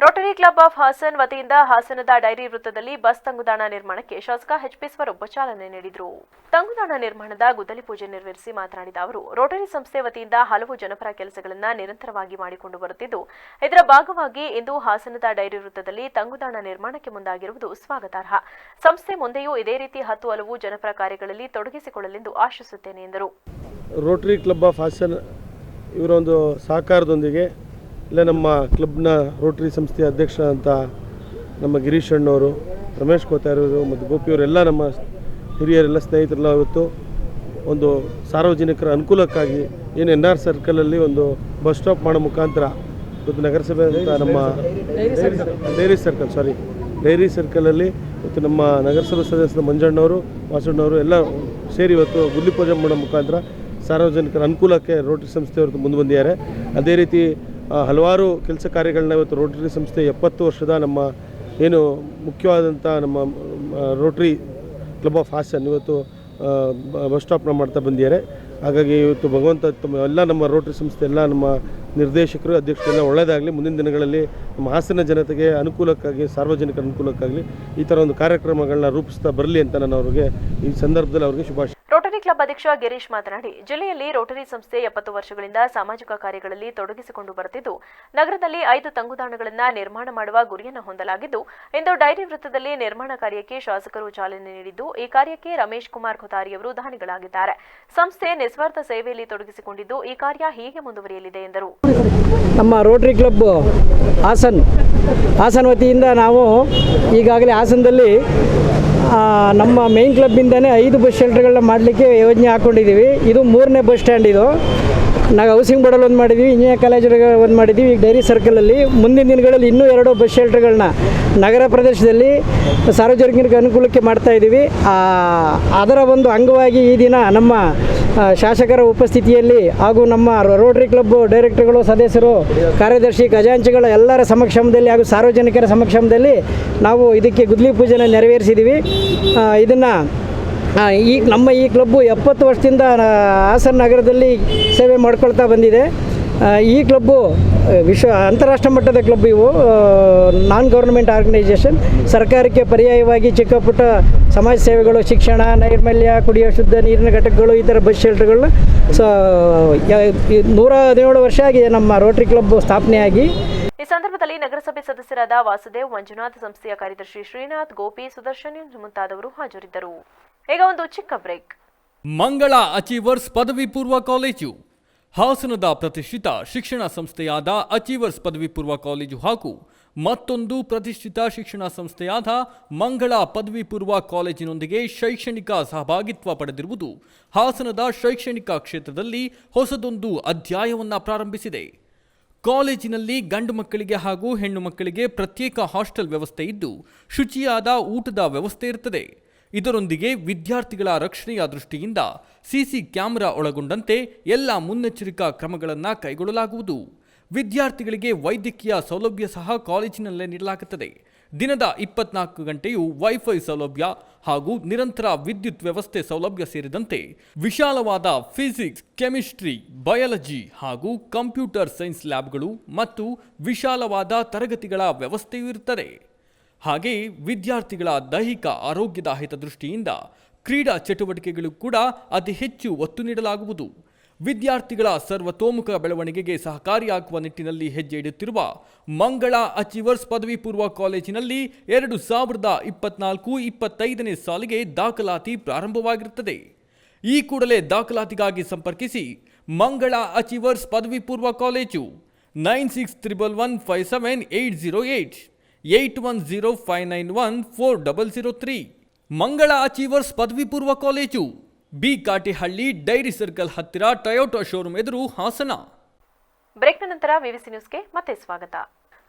ರೋಟರಿ ಕ್ಲಬ್ ಆಫ್ ಹಾಸನ್ ವತಿಯಿಂದ ಹಾಸನದ ಡೈರಿ ವೃತ್ತದಲ್ಲಿ ಬಸ್ ತಂಗುದಾಣ ನಿರ್ಮಾಣಕ್ಕೆ ಶಾಸಕ ಎಚ್.ಪಿ. ಸ್ವರೂಪ್ ಚಾಲನೆ ನೀಡಿದರು. ತಂಗುದಾಣ ನಿರ್ಮಾಣದ ಗುದ್ದಲಿ ಪೂಜೆ ನೆರವೇರಿಸಿ ಮಾತನಾಡಿದ ಅವರು, ರೋಟರಿ ಸಂಸ್ಥೆ ವತಿಯಿಂದ ಹಲವು ಜನಪರ ಕೆಲಸಗಳನ್ನು ನಿರಂತರವಾಗಿ ಮಾಡಿಕೊಂಡು ಬರುತ್ತಿದ್ದು, ಇದರ ಭಾಗವಾಗಿ ಇಂದು ಹಾಸನದ ಡೈರಿ ವೃತ್ತದಲ್ಲಿ ತಂಗುದಾಣ ನಿರ್ಮಾಣಕ್ಕೆ ಮುಂದಾಗಿರುವುದು ಸ್ವಾಗತಾರ್ಹ. ಸಂಸ್ಥೆ ಮುಂದೆಯೂ ಇದೇ ರೀತಿ ಹಲವು ಜನಪರ ಕಾರ್ಯಗಳಲ್ಲಿ ತೊಡಗಿಸಿಕೊಳ್ಳಲೆಂದು ಆಶಿಸುತ್ತೇನೆ ಎಂದರು. ರೋಟರಿ ಕ್ಲಬ್ ಆಫ್ ಹಾಸನ್ ಇವರ ಒಂದು ಸಹಕಾರದೊಂದಿಗೆ ಇಲ್ಲೇ ನಮ್ಮ ಕ್ಲಬ್ನ ರೋಟರಿ ಸಂಸ್ಥೆಯ ಅಧ್ಯಕ್ಷರಾದಂಥ ನಮ್ಮ ಗಿರೀಶ್ ಅಣ್ಣವರು, ರಮೇಶ್ ಕೋತಾರವರು ಮತ್ತು ಗೋಪಿಯವರೆಲ್ಲ ನಮ್ಮ ಹಿರಿಯರೆಲ್ಲ ಸ್ನೇಹಿತರೆಲ್ಲ ಇವತ್ತು ಒಂದು ಸಾರ್ವಜನಿಕರ ಅನುಕೂಲಕ್ಕಾಗಿ ಏನು NR ಸರ್ಕಲಲ್ಲಿ ಒಂದು ಬಸ್ ಸ್ಟಾಪ್ ಮಾಡೋ ಮುಖಾಂತರ ಇವತ್ತು ನಗರಸಭೆ ಅಂತ ನಮ್ಮ ಡೈರಿ ಸರ್ಕಲಲ್ಲಿ ಇವತ್ತು ನಮ್ಮ ನಗರಸಭೆ ಸದಸ್ಯರ ಮಂಜಣ್ಣವರು, ವಾಸಣ್ಣವರು ಎಲ್ಲ ಸೇರಿ ಇವತ್ತು ಗುದ್ಲಿ ಪೂಜೆ ಮಾಡೋ ಮುಖಾಂತರ ಸಾರ್ವಜನಿಕರ ಅನುಕೂಲಕ್ಕೆ ರೋಟರಿ ಸಂಸ್ಥೆಯವರು ಮುಂದೆ ಬಂದಿದ್ದಾರೆ. ಅದೇ ರೀತಿ ಹಲವಾರು ಕೆಲಸ ಕಾರ್ಯಗಳನ್ನ ಇವತ್ತು ರೋಟರಿ ಸಂಸ್ಥೆ 70 ವರ್ಷದ ನಮ್ಮ ಏನು ಮುಖ್ಯವಾದಂಥ ನಮ್ಮ ರೋಟರಿ ಕ್ಲಬ್ ಆಫ್ ಹಾಸನ್ ಇವತ್ತು ಬಸ್ ಸ್ಟಾಪ್ನ ಮಾಡ್ತಾ ಬಂದಿದ್ದಾರೆ. ಹಾಗಾಗಿ ಇವತ್ತು ಭಗವಂತ ಎಲ್ಲ ನಮ್ಮ ರೋಟರಿ ಸಂಸ್ಥೆ ಎಲ್ಲ ನಮ್ಮ ನಿರ್ದೇಶಕರು, ಅಧ್ಯಕ್ಷರೆಲ್ಲ ಒಳ್ಳೆಯದಾಗಲಿ. ಮುಂದಿನ ದಿನಗಳಲ್ಲಿ ನಮ್ಮ ಹಾಸನ ಜನತೆಗೆ ಅನುಕೂಲಕ್ಕಾಗಿ, ಸಾರ್ವಜನಿಕರ ಅನುಕೂಲಕ್ಕಾಗಲಿ ಈ ಥರ ಒಂದು ಕಾರ್ಯಕ್ರಮಗಳನ್ನ ರೂಪಿಸ್ತಾ ಬರಲಿ ಅಂತ ನಾನು ಅವರಿಗೆ ಈ ಸಂದರ್ಭದಲ್ಲಿ ಅವರಿಗೆ ಶುಭಾಶಯ. ರೋಟರಿ ಕ್ಲಬ್ ಅಧ್ಯಕ್ಷ ಗಿರೀಶ್ ಮಾತನಾಡಿ, ಜಿಲ್ಲೆಯಲ್ಲಿ ರೋಟರಿ ಸಂಸ್ಥೆ 70 ವರ್ಷಗಳಿಂದ ಸಾಮಾಜಿಕ ಕಾರ್ಯಗಳಲ್ಲಿ ತೊಡಗಿಸಿಕೊಂಡು ಬರುತ್ತಿದ್ದು, ನಗರದಲ್ಲಿ 5 ತಂಗುದಾಣಗಳನ್ನು ನಿರ್ಮಾಣ ಮಾಡುವ ಗುರಿಯನ್ನು ಹೊಂದಲಾಗಿದ್ದು, ಇಂದು ಡೈರಿ ವೃತ್ತದಲ್ಲಿ ನಿರ್ಮಾಣ ಕಾರ್ಯಕ್ಕೆ ಶಾಸಕರು ಚಾಲನೆ ನೀಡಿದ್ದು, ಈ ಕಾರ್ಯಕ್ಕೆ ರಮೇಶ್ ಕುಮಾರ್ ಖುತಾರಿಯವರು ದಾನಿಗಳಾಗಿದ್ದಾರೆ. ಸಂಸ್ಥೆ ನಿಸ್ವಾರ್ಥ ಸೇವೆಯಲ್ಲಿ ತೊಡಗಿಸಿಕೊಂಡಿದ್ದು, ಈ ಕಾರ್ಯ ಹೀಗೆ ಮುಂದುವರಿಯಲಿದೆ ಎಂದರು. ನಮ್ಮ ರೋಟರಿ ಕ್ಲಬ್ ಹಾಸನ್ ವತಿಯಿಂದ ನಾವು ಈಗಾಗಲೇ ಹಾಸನದಲ್ಲಿ ನಮ್ಮ ಮೇನ್ ಕ್ಲಬ್ಬಿಂದನೇ 5 ಬಸ್ ಶೆಲ್ಟರ್ಗಳನ್ನ ಮಾಡಲಿಕ್ಕೆ ಯೋಜನೆ ಹಾಕ್ಕೊಂಡಿದ್ದೀವಿ. ಇದು 3ನೇ ಬಸ್ ಸ್ಟ್ಯಾಂಡ್. ಇದು ನಾವು ಹೌಸಿಂಗ್ ಬೋರ್ಡಲ್ಲಿ ಒಂದು ಮಾಡಿದ್ದೀವಿ, ಇಂಜಿನಿಯರಿಂಗ್ ಕಾಲೇಜಲ್ಲಿ ಒಂದು ಮಾಡಿದ್ದೀವಿ. ಈಗ ಡೈರಿ ಸರ್ಕಲಲ್ಲಿ ಮುಂದಿನ ದಿನಗಳಲ್ಲಿ ಇನ್ನೂ 2 ಬಸ್ ಶೆಲ್ಟರ್ಗಳನ್ನ ನಗರ ಪ್ರದೇಶದಲ್ಲಿ ಸಾರ್ವಜನಿಕರಿಗೆ ಅನುಕೂಲಕ್ಕೆ ಮಾಡ್ತಾಯಿದ್ದೀವಿ. ಅದರ ಒಂದು ಅಂಗವಾಗಿ ಈ ದಿನ ನಮ್ಮ ಶಾಸಕರ ಉಪಸ್ಥಿತಿಯಲ್ಲಿ ಹಾಗೂ ನಮ್ಮ ರೋಟರಿ ಕ್ಲಬ್ ಡೈರೆಕ್ಟರ್ಗಳು, ಸದಸ್ಯರು, ಕಾರ್ಯದರ್ಶಿ, ಖಜಾಂಚಿಗಳ ಎಲ್ಲರ ಸಮಕ್ಷಮದಲ್ಲಿ ಹಾಗೂ ಸಾರ್ವಜನಿಕರ ಸಮಕ್ಷಮದಲ್ಲಿ ನಾವು ಇದಕ್ಕೆ ಗುದ್ಲಿ ಪೂಜೆನ ನೆರವೇರಿಸಿದ್ದೀವಿ. ಇದನ್ನು ನಮ್ಮ ಈ ಕ್ಲಬ್ಬು 70 ವರ್ಷದಿಂದ ಹಾಸನ ನಗರದಲ್ಲಿ ಸೇವೆ ಮಾಡ್ಕೊಳ್ತಾ ಬಂದಿದೆ. ಈ ಕ್ಲಬ್ಬು ಅಂತಾರಾಷ್ಟ್ರೀಯ ಮಟ್ಟದ ಕ್ಲಬ್. ಇವು ನಾನ್ ಗೌರ್ಮೆಂಟ್ ಆರ್ಗನೈಸೇಷನ್. ಸರ್ಕಾರಕ್ಕೆ ಪರ್ಯಾಯವಾಗಿ ಚಿಕ್ಕ ಪುಟ್ಟ ಸಮಾಜ ಸೇವೆಗಳು, ಶಿಕ್ಷಣ, ನೈರ್ಮಲ್ಯ, ಕುಡಿಯುವ ಶುದ್ಧ ನೀರಿನ ಘಟಕಗಳು, ಈ ಥರ ಬಸ್ ಶೆಲ್ಟರ್ಗಳನ್ನ 117 ವರ್ಷ ಆಗಿದೆ ನಮ್ಮ ರೋಟರಿ ಕ್ಲಬ್ ಸ್ಥಾಪನೆಯಾಗಿ. ಈ ಸಂದರ್ಭದಲ್ಲಿ ನಗರಸಭೆ ಸದಸ್ಯರಾದ ವಾಸುದೇವ್, ಮಂಜುನಾಥ್, ಸಂಸ್ಥೆಯ ಕಾರ್ಯದರ್ಶಿ ಶ್ರೀನಾಥ್, ಗೋಪಿ, ಸುದರ್ಶನ್ ಮುಂತಾದವರು ಹಾಜರಿದ್ದರು. ಈಗ ಒಂದು ಚಿಕ್ಕ ಬ್ರೇಕ್. ಮಂಗಳ ಅಚೀವರ್ಸ್ ಪದವಿ ಪೂರ್ವ ಕಾಲೇಜು ಹಾಸನದ ಪ್ರತಿಷ್ಠಿತ ಶಿಕ್ಷಣ ಸಂಸ್ಥೆಯಾದ ಅಚೀವರ್ಸ್ ಪದವಿ ಪೂರ್ವ ಕಾಲೇಜು ಹಾಗೂ ಮತ್ತೊಂದು ಪ್ರತಿಷ್ಠಿತ ಶಿಕ್ಷಣ ಸಂಸ್ಥೆಯಾದ ಮಂಗಳ ಪದವಿ ಪೂರ್ವ ಕಾಲೇಜಿನೊಂದಿಗೆ ಶೈಕ್ಷಣಿಕ ಸಹಭಾಗಿತ್ವ ಪಡೆದಿರುವುದು ಹಾಸನದ ಶೈಕ್ಷಣಿಕ ಕ್ಷೇತ್ರದಲ್ಲಿ ಹೊಸದೊಂದು ಅಧ್ಯಾಯವನ್ನು ಪ್ರಾರಂಭಿಸಿದೆ. ಕಾಲೇಜಿನಲ್ಲಿ ಗಂಡು ಮಕ್ಕಳಿಗೆ ಹಾಗೂ ಹೆಣ್ಣು ಮಕ್ಕಳಿಗೆ ಪ್ರತ್ಯೇಕ ಹಾಸ್ಟೆಲ್ ವ್ಯವಸ್ಥೆ ಇದ್ದು, ಶುಚಿಯಾದ ಊಟದ ವ್ಯವಸ್ಥೆ ಇರುತ್ತದೆ. ಇದರೊಂದಿಗೆ ವಿದ್ಯಾರ್ಥಿಗಳ ರಕ್ಷಣೆಯ ದೃಷ್ಟಿಯಿಂದ ಸಿಸಿ ಕ್ಯಾಮೆರಾ ಒಳಗೊಂಡಂತೆ ಎಲ್ಲ ಮುನ್ನೆಚ್ಚರಿಕಾ ಕ್ರಮಗಳನ್ನು ಕೈಗೊಳ್ಳಲಾಗುವುದು. ವಿದ್ಯಾರ್ಥಿಗಳಿಗೆ ವೈದ್ಯಕೀಯ ಸೌಲಭ್ಯ ಸಹ ಕಾಲೇಜಿನಲ್ಲೇ ನೀಡಲಾಗುತ್ತದೆ. ದಿನದ 24 ಗಂಟೆಯೂ ವೈಫೈ ಸೌಲಭ್ಯ ಹಾಗೂ ನಿರಂತರ ವಿದ್ಯುತ್ ವ್ಯವಸ್ಥೆ ಸೌಲಭ್ಯ ಸೇರಿದಂತೆ ವಿಶಾಲವಾದ ಫಿಸಿಕ್ಸ್, ಕೆಮಿಸ್ಟ್ರಿ, ಬಯಾಲಜಿ ಹಾಗೂ ಕಂಪ್ಯೂಟರ್ ಸೈನ್ಸ್ ಲ್ಯಾಬ್ಗಳು ಮತ್ತು ವಿಶಾಲವಾದ ತರಗತಿಗಳ ವ್ಯವಸ್ಥೆಯೂ ಇರುತ್ತದೆ. ಹಾಗೆಯೇ ವಿದ್ಯಾರ್ಥಿಗಳ ದೈಹಿಕ ಆರೋಗ್ಯದ ಹಿತದೃಷ್ಟಿಯಿಂದ ಕ್ರೀಡಾ ಚಟುವಟಿಕೆಗಳು ಕೂಡ ಅತಿ ಹೆಚ್ಚು ಒತ್ತು ನೀಡಲಾಗುವುದು. ವಿದ್ಯಾರ್ಥಿಗಳ ಸರ್ವತೋಮುಖ ಬೆಳವಣಿಗೆಗೆ ಸಹಕಾರಿಯಾಗುವ ನಿಟ್ಟಿನಲ್ಲಿ ಹೆಜ್ಜೆ ಇಡುತ್ತಿರುವ ಮಂಗಳ ಅಚೀವರ್ಸ್ ಪದವಿ ಪೂರ್ವ ಕಾಲೇಜಿನಲ್ಲಿ 2024-25ನೇ ಸಾಲಿಗೆ ದಾಖಲಾತಿ ಪ್ರಾರಂಭವಾಗಿರುತ್ತದೆ. ಈ ಕೂಡಲೇ ದಾಖಲಾತಿಗಾಗಿ ಸಂಪರ್ಕಿಸಿ ಮಂಗಳ ಅಚೀವರ್ಸ್ ಪದವಿ ಪೂರ್ವ ಕಾಲೇಜು 9611157808 8105914003. ಮಂಗಳ ಅಚೀವರ್ಸ್ ಪದವಿ ಪೂರ್ವ college, B Katihalli, dairy circle ಹತ್ತಿರ, ಟೊಯೋಟಾ ಶೋರೂಮ್ ಎದುರು, ಹಾಸನ. ಬ್ರೇಕ್ನ ನಂತರ ವಿವಿಸಿ ನ್ಯೂಸ್ಗೆ ಮತ್ತೆ ಸ್ವಾಗತ.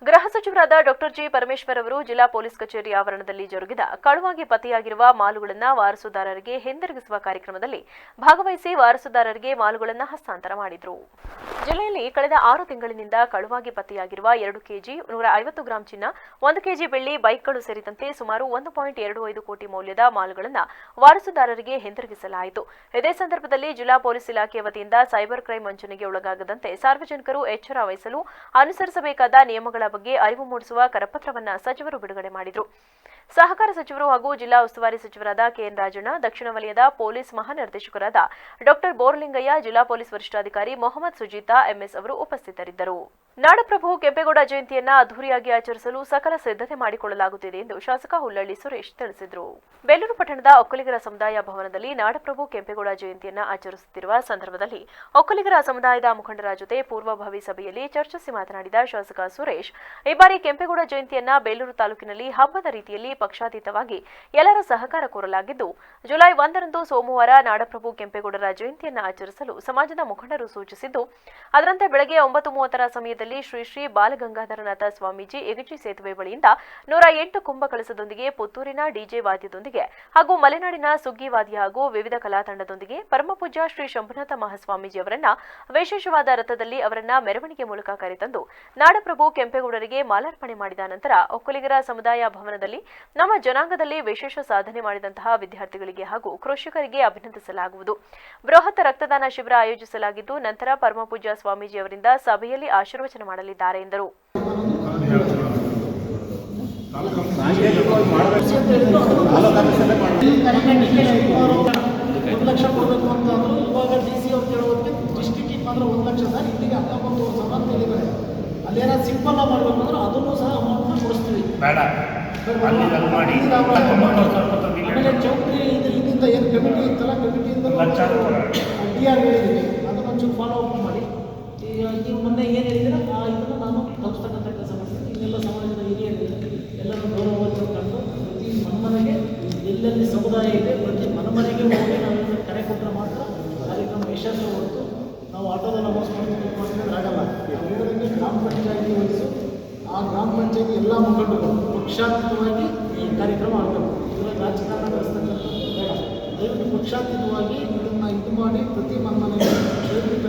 ಗೃಹ ಸಚಿವರಾದ ಡಾಕ್ಟರ್ ಜಿ ಪರಮೇಶ್ವರ್ ಅವರು ಜಿಲ್ಲಾ ಪೊಲೀಸ್ ಕಚೇರಿ ಆವರಣದಲ್ಲಿ ಜರುಗಿದ ಕಳುವಾಗಿ ಪತ್ತೆಯಾಗಿರುವ ಮಾಲುಗಳನ್ನು ವಾರಸುದಾರರಿಗೆ ಹಿಂದಿರುಗಿಸುವ ಕಾರ್ಯಕ್ರಮದಲ್ಲಿ ಭಾಗವಹಿಸಿ ವಾರಸುದಾರರಿಗೆ ಮಾಲುಗಳನ್ನು ಹಸ್ತಾಂತರ ಮಾಡಿದರು. ಜಿಲ್ಲೆಯಲ್ಲಿ ಕಳೆದ 6 ತಿಂಗಳಿನಿಂದ ಕಳುವಾಗಿ ಪತ್ತೆಯಾಗಿರುವ 2 ಕೆಜಿ 150 ಗ್ರಾಂ ಚಿನ್ನ, 1 ಕೆಜಿ ಬೆಳ್ಳಿ, ಬೈಕ್ಗಳು ಸೇರಿದಂತೆ ಸುಮಾರು 1.25 ಕೋಟಿ ಮೌಲ್ಯದ ಮಾಲ್ಗಳನ್ನು ವಾರಸುದಾರರಿಗೆ ಹಿಂದಿರುಗಿಸಲಾಯಿತು. ಇದೇ ಸಂದರ್ಭದಲ್ಲಿ ಜಿಲ್ಲಾ ಪೊಲೀಸ್ ಇಲಾಖೆ ವತಿಯಿಂದ ಸೈಬರ್ ಕ್ರೈಂ ವಂಚನೆಗೆ ಒಳಗಾಗದಂತೆ ಸಾರ್ವಜನಿಕರು ಎಚ್ಚರ ವಹಿಸಲು ಅನುಸರಿಸಬೇಕಾದ ನಿಯಮಗಳ ಬಗ್ಗೆ ಅರಿವು ಮೂಡಿಸುವ ಕರಪತ್ರವನ್ನು ಸಚಿವರು ಬಿಡುಗಡೆ ಮಾಡಿದರು. ಸಹಕಾರ ಸಚಿವರು ಹಾಗೂ ಜಿಲ್ಲಾ ಉಸ್ತುವಾರಿ ಸಚಿವರಾದ ಕೆಎನ್ ರಾಜಣ್ಣ, ದಕ್ಷಿಣ ವಲಯದ ಪೊಲೀಸ್ ಮಹಾನಿರ್ದೇಶಕರಾದ ಡಾ ಬೋರ್ಲಿಂಗಯ್ಯ, ಜಿಲ್ಲಾ ಪೊಲೀಸ್ ವರಿಷ್ಠಾಧಿಕಾರಿ ಮೊಹಮ್ಮದ್ ಸುಜೀತಾ ಎಂಎಸ್ ಅವರು ಉಪಸ್ಥಿತರಿದ್ದರು. ನಾಡಪ್ರಭು ಕೆಂಪೇಗೌಡ ಜಯಂತಿಯನ್ನ ಅದ್ದೂರಿಯಾಗಿ ಆಚರಿಸಲು ಸಕಲ ಸಿದ್ಧತೆ ಮಾಡಿಕೊಳ್ಳಲಾಗುತ್ತಿದೆ ಎಂದು ಶಾಸಕ ಹುಲ್ಲಳ್ಳಿ ಸುರೇಶ್ ತಿಳಿಸಿದರು. ಬೇಲೂರು ಪಟ್ಟಣದ ಒಕ್ಕಲಿಗರ ಸಮುದಾಯ ಭವನದಲ್ಲಿ ನಾಡಪ್ರಭು ಕೆಂಪೇಗೌಡ ಜಯಂತಿಯನ್ನ ಆಚರಿಸುತ್ತಿರುವ ಸಂದರ್ಭದಲ್ಲಿ ಒಕ್ಕಲಿಗರ ಸಮುದಾಯದ ಮುಖಂಡರ ಜೊತೆ ಪೂರ್ವಭಾವಿ ಸಭೆಯಲ್ಲಿ ಚರ್ಚಿಸಿ ಮಾತನಾಡಿದ ಶಾಸಕ ಸುರೇಶ್, ಈ ಬಾರಿ ಕೆಂಪೇಗೌಡ ಜಯಂತಿಯನ್ನ ಬೇಲೂರು ತಾಲೂಕಿನಲ್ಲಿ ಹಬ್ಬದ ರೀತಿಯಲ್ಲಿ ಪಕ್ಷಾತೀತವಾಗಿ ಎಲ್ಲರ ಸಹಕಾರ ಕೋರಲಾಗಿದ್ದು, ಜುಲೈ 1ರಂದು ಸೋಮವಾರ ನಾಡಪ್ರಭು ಕೆಂಪೇಗೌಡರ ಜಯಂತಿಯನ್ನ ಆಚರಿಸಲು ಸಮಾಜದ ಮುಖಂಡರು ಸೂಚಿಸಿದ್ದು, ಅದರಂತೆ ಬೆಳಗ್ಗೆ 9:30 ಸಮಯದಲ್ಲಿ ಶ್ರೀ ಶ್ರೀ ಬಾಲಗಂಗಾಧರನಾಥ ಸ್ವಾಮೀಜಿ ಎಗಚಿ ಸೇತುವೆ ಬಳಿಯಿಂದ 108 ಕುಂಭ ಕಳಸದೊಂದಿಗೆ ಪುತ್ತೂರಿನ ಡಿಜೆ ವಾದ್ಯದೊಂದಿಗೆ ಹಾಗೂ ಮಲೆನಾಡಿನ ಸುಗ್ಗಿ ವಾದ್ಯ ಹಾಗೂ ವಿವಿಧ ಕಲಾ ತಂಡದೊಂದಿಗೆ ಪರಮಪೂಜ್ಯ ಶ್ರೀ ಶಂಭುನಾಥ ಮಹಾಸ್ವಾಮೀಜಿ ಅವರನ್ನ ವಿಶೇಷವಾದ ರಥದಲ್ಲಿ ಅವರನ್ನ ಮೆರವಣಿಗೆ ಮೂಲಕ ಕರೆತಂದು ನಾಡಪ್ರಭು ಕೆಂಪೇಗೌಡರಿಗೆ ಮಾಲಾರ್ಪಣೆ ಮಾಡಿದ ನಂತರ ಒಕ್ಕಲಿಗರ ಸಮುದಾಯ ಭವನದಲ್ಲಿ ನಮ್ಮ ಜನಾಂಗದಲ್ಲಿ ವಿಶೇಷ ಸಾಧನೆ ಮಾಡಿದಂತಹ ವಿದ್ಯಾರ್ಥಿಗಳಿಗೆ ಹಾಗೂ ಕೃಷಿಕರಿಗೆ ಅಭಿನಂದಿಸಲಾಗುವುದು. ಬೃಹತ್ ರಕ್ತದಾನ ಶಿಬಿರ ಆಯೋಜಿಸಲಾಗಿದ್ದು, ನಂತರ ಪರಮಪೂಜ್ಯ ಸ್ವಾಮೀಜಿ ಅವರಿಂದ ಸಭೆಯಲ್ಲಿ ಆಶೀರ್ವಚನ ಮಾಡಲಿದ್ದಾರೆ ಎಂದರು. ಲಕ್ಷ ಕೊಡಬೇಕು ಅಂತ ಅಂದ್ರು. ಇವಾಗ DC ಅವ್ರು ಕೇಳೋದಕ್ಕೆ ಡಿಸ್ಟಿಕ್ ಮಾತ್ರ 1 ಲಕ್ಷ ಸರ್, ಇಲ್ಲಿಗೆ 19,000 ಅಂತ ಹೇಳಿದ್ದಾರೆ. ಅಲ್ಲೇನಾದ್ರು ಸಿಂಪಲ್ ಮಾಡಬೇಕು ಅಂದ್ರೆ ಅದನ್ನು ಸಹ ಅಮೌಂಟ್ನ ಕೊಡಿಸ್ತೀವಿ. ಆಮೇಲೆ ಚೌಟ್ರಿ ಇದರಿಂದ ಏನು ಕಮಿಟಿ ಇತ್ತಲ್ಲ, ಕಮಿಟಿಯಿಂದ DR ಹೇಳಿದ್ದೀವಿ, ಅದನ್ನೊಂಚೂರು ಫಾಲೋ ಅಪ್ ಮಾಡಿ. ಈಗ ನೀವು ಮೊನ್ನೆ ಏನು ಹೇಳಿದ್ರೆ ಇದನ್ನು ನಾನು ತಪ್ಪಿಸ್ತಕ್ಕಂಥ ಕೆಲಸ ಮಾಡ್ತೀನಿ. ಇನ್ನೆಲ್ಲ ಸಮಾಜದ ಹಿರಿಯರು ಎಲ್ಲರೂ ಗೌರವ ಕಂಡು ಪ್ರತಿ ಮನೆಗೆ ಎಲ್ಲೆಲ್ಲಿ ಸಮುದಾಯ ಇದೆ ಪ್ರತಿ ಮನೆಗೆ ಹೋಗಿ ನಾವು ಕರೆ ಕೊಟ್ಟರೆ ಮಾತ್ರ ಕಾರ್ಯಕ್ರಮ ಯಶಸ್ಸು ಹೊರತು ನಾವು ಆಟೋದಲ್ಲಿ ಅಮೌಸ್ ಮಾಡಿದ್ರೆ ಆಗಲ್ಲ. ನಾವು ಹೇಳಿದಂಗೆ ಗ್ರಾಮ ಪಂಚಾಯತಿ ವಹಿಸು, ಆ ಗ್ರಾಮ ಪಂಚಾಯತಿ ಎಲ್ಲ ಮುಖಂಡರು ಪಕ್ಷಾತೀತವಾಗಿ ಈ ಕಾರ್ಯಕ್ರಮ ಆಗಬೇಕು. ಇದರಲ್ಲಿ ರಾಜಕಾರಣ ಬೆಳೆಸ್ತಕ್ಕಂಥದ್ದು ಬೇಡ. ದಯವಿಟ್ಟು ಪಕ್ಷಾತೀತವಾಗಿ ಇದನ್ನು ಇದು ಮಾಡಿ ಪ್ರತಿ ಮನೆಗೆ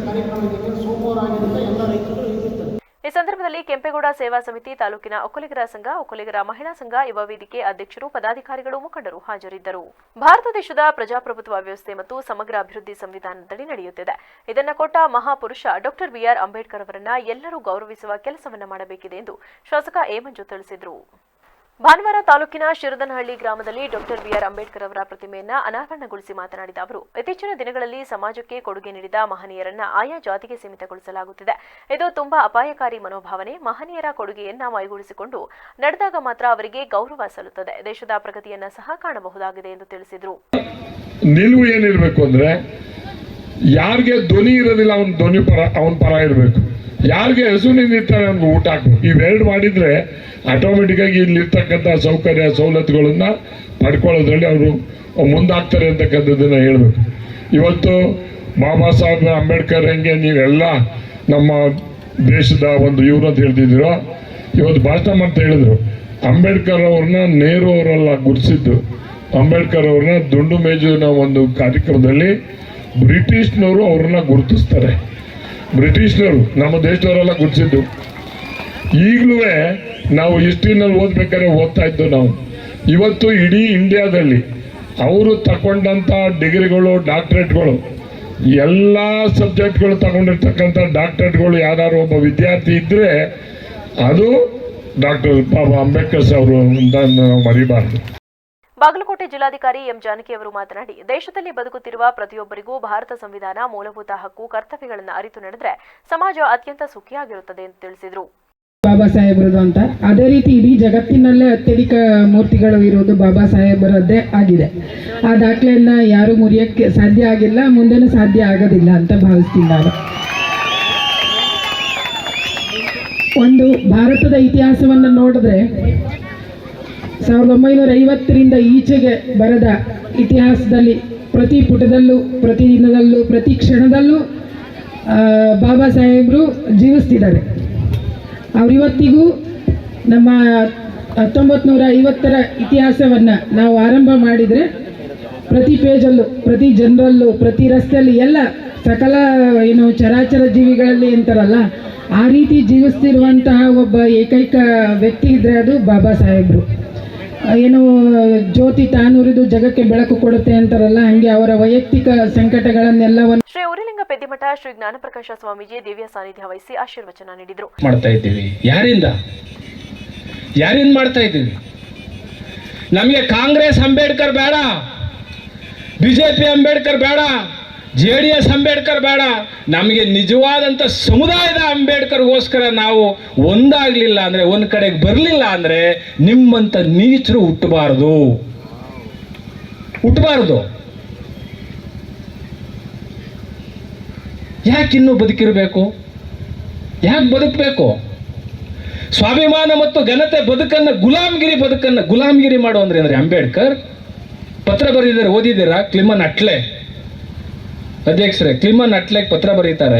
ಕಾರ್ಯಕ್ರಮ ಇದೆ. ಸೋಮವಾರ ಆಗಿದ್ದರಿಂದ ಎಲ್ಲ ರೈತರು ಇರುತ್ತಾರೆ. ಈ ಸಂದರ್ಭದಲ್ಲಿ ಕೆಂಪೇಗೌಡ ಸೇವಾ ಸಮಿತಿ, ತಾಲೂಕಿನ ಒಕ್ಕಲಿಗರ ಸಂಘ, ಒಕ್ಕಲಿಗರ ಮಹಿಳಾ ಸಂಘ, ಯುವ ವೇದಿಕೆ ಅಧ್ಯಕ್ಷರು, ಪದಾಧಿಕಾರಿಗಳು, ಮುಖಂಡರು ಹಾಜರಿದ್ದರು. ಭಾರತ ದೇಶದ ಪ್ರಜಾಪ್ರಭುತ್ವ ವ್ಯವಸ್ಥೆ ಮತ್ತು ಸಮಗ್ರ ಅಭಿವೃದ್ಧಿ ಸಂವಿಧಾನದಡಿ ನಡೆಯುತ್ತಿದೆ. ಇದನ್ನು ಕೊಟ್ಟ ಮಹಾಪುರುಷ ಡಾ BR ಅಂಬೇಡ್ಕರ್ ಅವರನ್ನ ಎಲ್ಲರೂ ಗೌರವಿಸುವ ಕೆಲಸವನ್ನ ಮಾಡಬೇಕಿದೆ ಎಂದು ಶಾಸಕ ಎ ಮಂಜು ತಿಳಿಸಿದರು. ಭಾನುವಾರ ತಾಲೂಕಿನ ಶಿರದನಹಳ್ಳಿ ಗ್ರಾಮದಲ್ಲಿ ಡಾ BR ಅಂಬೇಡ್ಕರ್ ಅವರ ಪ್ರತಿಮೆಯನ್ನ ಅನಾವರಣಗೊಳಿಸಿ ಮಾತನಾಡಿದ ಅವರು, ಇತ್ತೀಚಿನ ದಿನಗಳಲ್ಲಿ ಸಮಾಜಕ್ಕೆ ಕೊಡುಗೆ ನೀಡಿದ ಮಹನೀಯರನ್ನ ಆಯಾ ಜಾತಿಗೆ ಸೀಮಿತಗೊಳಿಸಲಾಗುತ್ತಿದೆ. ಇದು ತುಂಬಾ ಅಪಾಯಕಾರಿ ಮನೋಭಾವನೆ. ಮಹನೀಯರ ಕೊಡುಗೆಯನ್ನ ಮೈಗೂಡಿಸಿಕೊಂಡು ನಡೆದಾಗ ಮಾತ್ರ ಅವರಿಗೆ ಗೌರವ ಸಲ್ಲುತ್ತದೆ. ದೇಶದ ಪ್ರಗತಿಯನ್ನ ಸಹ ಕಾಣಬಹುದಾಗಿದೆ ಎಂದು ತಿಳಿಸಿದರು. ನಿಲುವು ಏನಿರಬೇಕು ಅಂದ್ರೆ, ಯಾರಿಗೆ ಧ್ವನಿ ಇರೋದಿಲ್ಲ ಅವನ ಧ್ವನಿ ಪರ, ಅವನ ಪರ ಇರಬೇಕು. ಯಾರಿಗೆ ಹಸುವಿನಿರ್ತಾರೆ ಅವ್ನಿಗೆ ಊಟ ಹಾಕ್ಬೇಕು. ಇವೆರಡು ಮಾಡಿದ್ರೆ ಆಟೋಮೆಟಿಕ್ ಆಗಿ ಇಲ್ಲಿರ್ತಕ್ಕಂಥ ಸೌಕರ್ಯ ಸವಲತ್ತುಗಳನ್ನ ಪಡ್ಕೊಳ್ಳೋದ್ರಲ್ಲಿ ಅವರು ಮುಂದಾಗ್ತಾರೆ ಅಂತಕ್ಕಂಥದ್ದನ್ನ ಹೇಳ್ಬೇಕು. ಇವತ್ತು ಬಾಬಾ ಸಾಹೇಬ್ ಅಂಬೇಡ್ಕರ್ ಹೆಂಗೆ ನೀವೆಲ್ಲ ನಮ್ಮ ದೇಶದ ಒಂದು ಇವರು ಅಂತ ಹೇಳ್ತಿದ್ರು, ಇವತ್ತು ಭಾಷಣ ಮಾಡ್ತಾ ಹೇಳಿದ್ರು. ಅಂಬೇಡ್ಕರ್ ಅವ್ರನ್ನ ನೆಹರು ಅವರೆಲ್ಲ ಗುರುತಿಸಿದ್ದು. ಅಂಬೇಡ್ಕರ್ ಅವ್ರನ್ನ ದುಂಡು ಮೇಜಿನ ಒಂದು ಕಾರ್ಯಕ್ರಮದಲ್ಲಿ ಬ್ರಿಟಿಷ್ನವರು ಅವ್ರನ್ನ ಗುರುತಿಸ್ತಾರೆ. ಬ್ರಿಟಿಷ್ನವರು ನಮ್ಮ ದೇಶದವರೆಲ್ಲ ಗುರುತಿಸಿದ್ದು. ಈಗಲೂ ನಾವು ಹಿಸ್ಟ್ರಿನಲ್ಲಿ ಓದ್ಬೇಕಾದ್ರೆ ಓದ್ತಾ ಇದ್ದು ನಾವು. ಇವತ್ತು ಇಡೀ ಇಂಡಿಯಾದಲ್ಲಿ ಅವರು ತಗೊಂಡಂಥ ಡಿಗ್ರಿಗಳು, ಡಾಕ್ಟ್ರೇಟ್ಗಳು, ಎಲ್ಲ ಸಬ್ಜೆಕ್ಟ್ಗಳು ತಗೊಂಡಿರ್ತಕ್ಕಂಥ ಡಾಕ್ಟ್ರೇಟ್ಗಳು ಯಾರು ಒಬ್ಬ ವಿದ್ಯಾರ್ಥಿ ಇದ್ದರೆ ಅದು ಡಾಕ್ಟರ್ ಬಾಬಾ ಅಂಬೇಡ್ಕರ್ ಅವರು ಅಂತ ನಾವು ಮರಿಬಾರ್ದು. ಬಾಗಲಕೋಟೆ ಜಿಲ್ಲಾಧಿಕಾರಿ ಎಂ ಜಾನಕಿ ಅವರು ಮಾತನಾಡಿ, ದೇಶದಲ್ಲಿ ಬದುಕುತ್ತಿರುವ ಪ್ರತಿಯೊಬ್ಬರಿಗೂ ಭಾರತ ಸಂವಿಧಾನ, ಮೂಲಭೂತ ಹಕ್ಕು, ಕರ್ತವ್ಯಗಳನ್ನು ಅರಿತು ನಡೆದರೆ ಸಮಾಜ ಅತ್ಯಂತ ಸುಖಿಯಾಗಿರುತ್ತದೆ ಎಂದು ತಿಳಿಸಿದರು. ಬಾಬಾ ಸಾಹೇಬರದು ಅಂತ ಅದೇ ರೀತಿ ಇಡೀ ಜಗತ್ತಿನಲ್ಲೇ ಅತ್ಯಧಿಕ ಮೂರ್ತಿಗಳು ಇರೋದು ಬಾಬಾ ಸಾಹೇಬರದ್ದೇ ಆಗಿದೆ. ಆ ದಾಖಲೆಯನ್ನ ಯಾರು ಮುರಿಯಕ್ಕೆ ಸಾಧ್ಯ ಆಗಿಲ್ಲ, ಮುಂದೆನೂ ಸಾಧ್ಯ ಆಗೋದಿಲ್ಲ ಅಂತ ಭಾವಿಸ್ತೀನಿ ನಾನು. ಒಂದು ಭಾರತದ ಇತಿಹಾಸವನ್ನು ನೋಡಿದ್ರೆ 1950ರಿಂದ ಈಚೆಗೆ ಬರೆದ ಇತಿಹಾಸದಲ್ಲಿ ಪ್ರತಿ ಪುಟದಲ್ಲೂ, ಪ್ರತಿ ದಿನದಲ್ಲೂ, ಪ್ರತಿ ಕ್ಷಣದಲ್ಲೂ ಬಾಬಾ ಸಾಹೇಬರು ಜೀವಿಸ್ತಿದ್ದಾರೆ. ಅವರಿವತ್ತಿಗೂ ನಮ್ಮ 1950ರ ಇತಿಹಾಸವನ್ನು ನಾವು ಆರಂಭ ಮಾಡಿದರೆ ಪ್ರತಿ ಪೇಜಲ್ಲೂ, ಪ್ರತಿ ಜನರಲ್ಲೂ, ಪ್ರತಿ ರಸ್ತೆಯಲ್ಲಿ ಎಲ್ಲ ಸಕಲ ಚರಾಚರ ಜೀವಿಗಳಲ್ಲಿ ಅಂತಾರಲ್ಲ ಆ ರೀತಿ ಜೀವಿಸ್ತಿರುವಂತಹ ಒಬ್ಬ ಏಕೈಕ ವ್ಯಕ್ತಿ ಇದ್ದರೆ ಅದು ಬಾಬಾ ಸಾಹೇಬರು. ಜ್ಯೋತಿ ತಾನುರಿದು ಜಗಕ್ಕೆ ಬೆಳಕು ಕೊಡುತ್ತೆ ಅಂತಾರಲ್ಲ, ಹಂಗೆ ಅವರ ವೈಯಕ್ತಿಕ ಸಂಕಟಗಳನ್ನೆಲ್ಲವನ್ನು ಶ್ರೀ ಉರಿಲಿಂಗ ಪೆದ್ದಿಮಠ ಶ್ರೀ ಜ್ಞಾನಪ್ರಕಾಶ ಸ್ವಾಮೀಜಿ ದಿವ್ಯ ಸಾನ್ನಿಧ್ಯ ವಹಿಸಿ ಆಶೀರ್ವಚನ ನೀಡಿದರು. ಮಾಡ್ತಾ ಇದ್ದೀವಿ. ಯಾರಿಂದ ಮಾಡ್ತಾ ಇದ್ದೀವಿ? ನಮಗೆ ಕಾಂಗ್ರೆಸ್ ಅಂಬೇಡ್ಕರ್ ಬೇಡ, ಬಿಜೆಪಿ ಅಂಬೇಡ್ಕರ್ ಬೇಡ, JDS ಅಂಬೇಡ್ಕರ್ ಬೇಡ. ನಮಗೆ ನಿಜವಾದಂಥ ಸಮುದಾಯದ ಅಂಬೇಡ್ಕರ್ಗೋಸ್ಕರ ನಾವು ಒಂದಾಗಲಿಲ್ಲ ಅಂದರೆ, ಒಂದು ಕಡೆಗೆ ಬರಲಿಲ್ಲ ಅಂದರೆ ನಿಮ್ಮಂಥ ನೀಚರು ಹುಟ್ಟಬಾರದು. ಯಾಕಿನ್ನೂ ಬದುಕಿರಬೇಕು? ಯಾಕೆ ಬದುಕಬೇಕು? ಸ್ವಾಭಿಮಾನ ಮತ್ತು ಘನತೆ ಬದುಕನ್ನು ಗುಲಾಮಗಿರಿ ಮಾಡು ಅಂದ್ರೆ ಅಂಬೇಡ್ಕರ್ ಪತ್ರ ಬರೆದಿದ್ದಾರೆ, ಓದಿದ್ದೀರಾ? ಕ್ಲಿಮನ್ ಅಟ್ಲೆ ಅಧ್ಯಕ್ಷರೇ, ಕ್ಲಿಮನ್ ಅಟ್ಲೆಗೆ ಪತ್ರ ಬರೀತಾರೆ,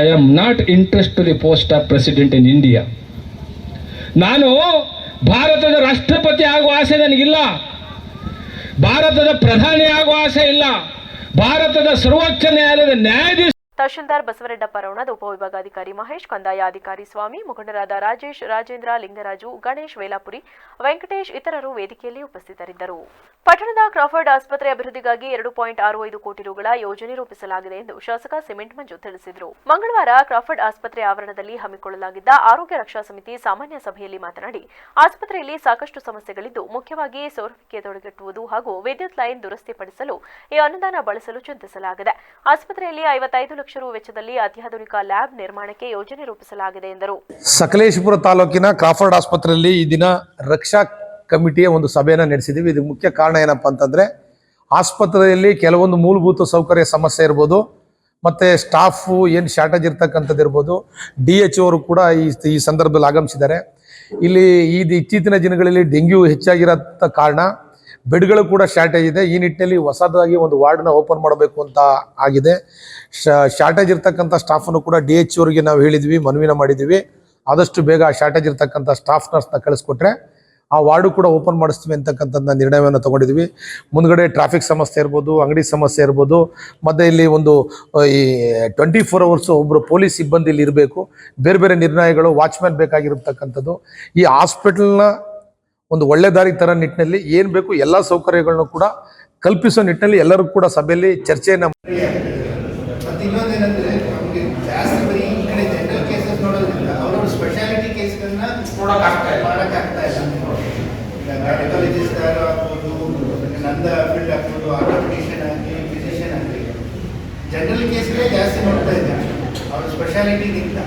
I am not interest to the post of president in India. ನಾನು ಭಾರತದ ರಾಷ್ಟ್ರಪತಿ ಆಗುವ ಆಸೆ ನನಗಿಲ್ಲ, ಭಾರತದ ಪ್ರಧಾನಿ ಆಗುವ ಆಸೆ ಇಲ್ಲ, ಭಾರತದ ಸರ್ವೋಚ್ಚ ನ್ಯಾಯಾಲಯದ ನ್ಯಾಯಾಧೀಶ. ತಹಶೀಲ್ದಾರ್ ಬಸವರೆಡ್ಡಪ್ಪ ರೌಣದ್, ಉಪವಿಭಾಗಾಧಿಕಾರಿ ಮಹೇಶ್, ಕಂದಾಯ ಅಧಿಕಾರಿ ಸ್ವಾಮಿ, ಮುಖಂಡರಾದ ರಾಜೇಶ್, ರಾಜೇಂದ್ರ, ಲಿಂಗರಾಜು, ಗಣೇಶ್, ವೇಲಾಪುರಿ, ವೆಂಕಟೇಶ್ ಇತರರು ವೇದಿಕೆಯಲ್ಲಿ ಉಪಸ್ಥಿತರಿದ್ದರು. ಪಟ್ಟಣದ ಕ್ರಾಫರ್ಡ್ ಆಸ್ಪತ್ರೆ ಅಭಿವೃದ್ಧಿಗಾಗಿ 2.65 ಕೋಟಿ ರುಗಳ ಯೋಜನೆ ರೂಪಿಸಲಾಗಿದೆ ಎಂದು ಶಾಸಕ ಸಿಮೆಂಟ್ ಮಂಜು ತಿಳಿಸಿದರು. ಮಂಗಳವಾರ ಕ್ರಾಫರ್ಡ್ ಆಸ್ಪತ್ರೆ ಆವರಣದಲ್ಲಿ ಹಮ್ಮಿಕೊಳ್ಳಲಾಗಿದ್ದ ಆರೋಗ್ಯ ರಕ್ಷಾ ಸಮಿತಿ ಸಾಮಾನ್ಯ ಸಭೆಯಲ್ಲಿ ಮಾತನಾಡಿ, ಆಸ್ಪತ್ರೆಯಲ್ಲಿ ಸಾಕಷ್ಟು ಸಮಸ್ಯೆಗಳಿದ್ದು, ಮುಖ್ಯವಾಗಿ ಸೌರವಿಕೆ ತಡೆಗಟ್ಟುವುದು ಹಾಗೂ ವಿದ್ಯುತ್ ಲೈನ್ ದುರಸ್ತಿಪಡಿಸಲು ಈ ಅನುದಾನ ಬಳಸಲು ಚಿಂತಿಸಲಾಗಿದೆ. ಆಸ್ಪತ್ರೆಯಲ್ಲಿ 55 ಲಕ್ಷ ರು ವೆಚ್ಚದಲ್ಲಿ ಅತ್ಯಾಧುನಿಕ ಲ್ಯಾಬ್ ನಿರ್ಮಾಣಕ್ಕೆ ಯೋಜನೆ ರೂಪಿಸಲಾಗಿದೆ ಎಂದರು. ಸಕಲೇಶಪುರ ತಾಲೂಕಿನ ಕ್ರಾಫರ್ಡ್ ಆಸ್ಪತ್ರೆಯಲ್ಲಿ ಈ ದಿನ ರಕ್ಷಾ ಕಮಿಟಿಯ ಒಂದು ಸಭೆಯನ್ನು ನಡೆಸಿದ್ದೀವಿ. ಇದಕ್ಕೆ ಮುಖ್ಯ ಕಾರಣ ಏನಪ್ಪಾ ಅಂತಂದ್ರೆ, ಆಸ್ಪತ್ರೆಯಲ್ಲಿ ಕೆಲವೊಂದು ಮೂಲಭೂತ ಸೌಕರ್ಯ ಸಮಸ್ಯೆ ಇರ್ಬೋದು, ಮತ್ತೆ ಸ್ಟಾಫ್ ಏನು ಶಾರ್ಟೇಜ್ ಇರ್ತಕ್ಕಂಥದ್ದು ಇರ್ಬೋದು. DHO ಅವರು ಕೂಡ ಈ ಸಂದರ್ಭದಲ್ಲಿ ಆಗಮಿಸಿದ್ದಾರೆ. ಇಲ್ಲಿ ಇತ್ತೀಚಿನ ದಿನಗಳಲ್ಲಿ ಡೆಂಗ್ಯೂ ಹೆಚ್ಚಾಗಿರೋ ಕಾರಣ ಬೆಡ್ಗಳು ಕೂಡ ಶಾರ್ಟೇಜ್ ಇದೆ. ಈ ನಿಟ್ಟಿನಲ್ಲಿ ಹೊಸದಾಗಿ ಒಂದು ವಾರ್ಡ್ನ ಓಪನ್ ಮಾಡಬೇಕು ಅಂತ ಆಗಿದೆ. ಶಾರ್ಟೇಜ್ ಇರ್ತಕ್ಕಂಥ ಸ್ಟಾಫನ್ನು ಕೂಡ DHO ಅವರಿಗೆ ನಾವು ಹೇಳಿದ್ವಿ, ಮನವಿನ ಮಾಡಿದ್ವಿ. ಆದಷ್ಟು ಬೇಗ ಆ ಶಾರ್ಟೇಜ್ ಇರ್ತಕ್ಕಂಥ ಸ್ಟಾಫ್ ನರ್ಸ್ನ ಕಳಿಸ್ಕೊಟ್ರೆ ಆ ವಾರ್ಡು ಕೂಡ ಓಪನ್ ಮಾಡಿಸ್ತೀವಿ ಅಂತಕ್ಕಂಥ ನಿರ್ಣಯವನ್ನು ತಗೊಂಡಿದ್ವಿ. ಮುಂದ್ಗಡೆ ಟ್ರಾಫಿಕ್ ಸಮಸ್ಯೆ ಇರ್ಬೋದು, ಅಂಗಡಿ ಸಮಸ್ಯೆ ಇರ್ಬೋದು, ಮತ್ತು ಇಲ್ಲಿ ಒಂದು ಈ 24 ಅವರ್ಸು ಒಬ್ಬರು ಪೊಲೀಸ್ ಸಿಬ್ಬಂದಿ ಇಲ್ಲಿ ಇರಬೇಕು. ಬೇರೆ ಬೇರೆ ನಿರ್ಣಯಗಳು, ವಾಚ್ಮ್ಯಾನ್ ಬೇಕಾಗಿರತಕ್ಕಂಥದ್ದು. ಈ ಹಾಸ್ಪಿಟಲ್ನ ಒಂದು ಒಳ್ಳೆ ದಾರಿ ತರ ನಿಟ್ಟಿನಲ್ಲಿ ಏನು ಬೇಕು ಎಲ್ಲ ಸೌಕರ್ಯಗಳನ್ನು ಕೂಡ ಕಲ್ಪಿಸೋ ನಿಟ್ಟಿನಲ್ಲಿ ಎಲ್ಲರೂ ಕೂಡ ಸಭೆಯಲ್ಲಿ ಚರ್ಚೆಯನ್ನು ಜನರಲ್ ಕೇಸ್ಗಳೇ ಜಾಸ್ತಿ ನೋಡ್ತಾ ಇದ್ದಾರೆ ಅವರ ಸ್ಪೆಷಾಲಿಟಿಗಿಂತ.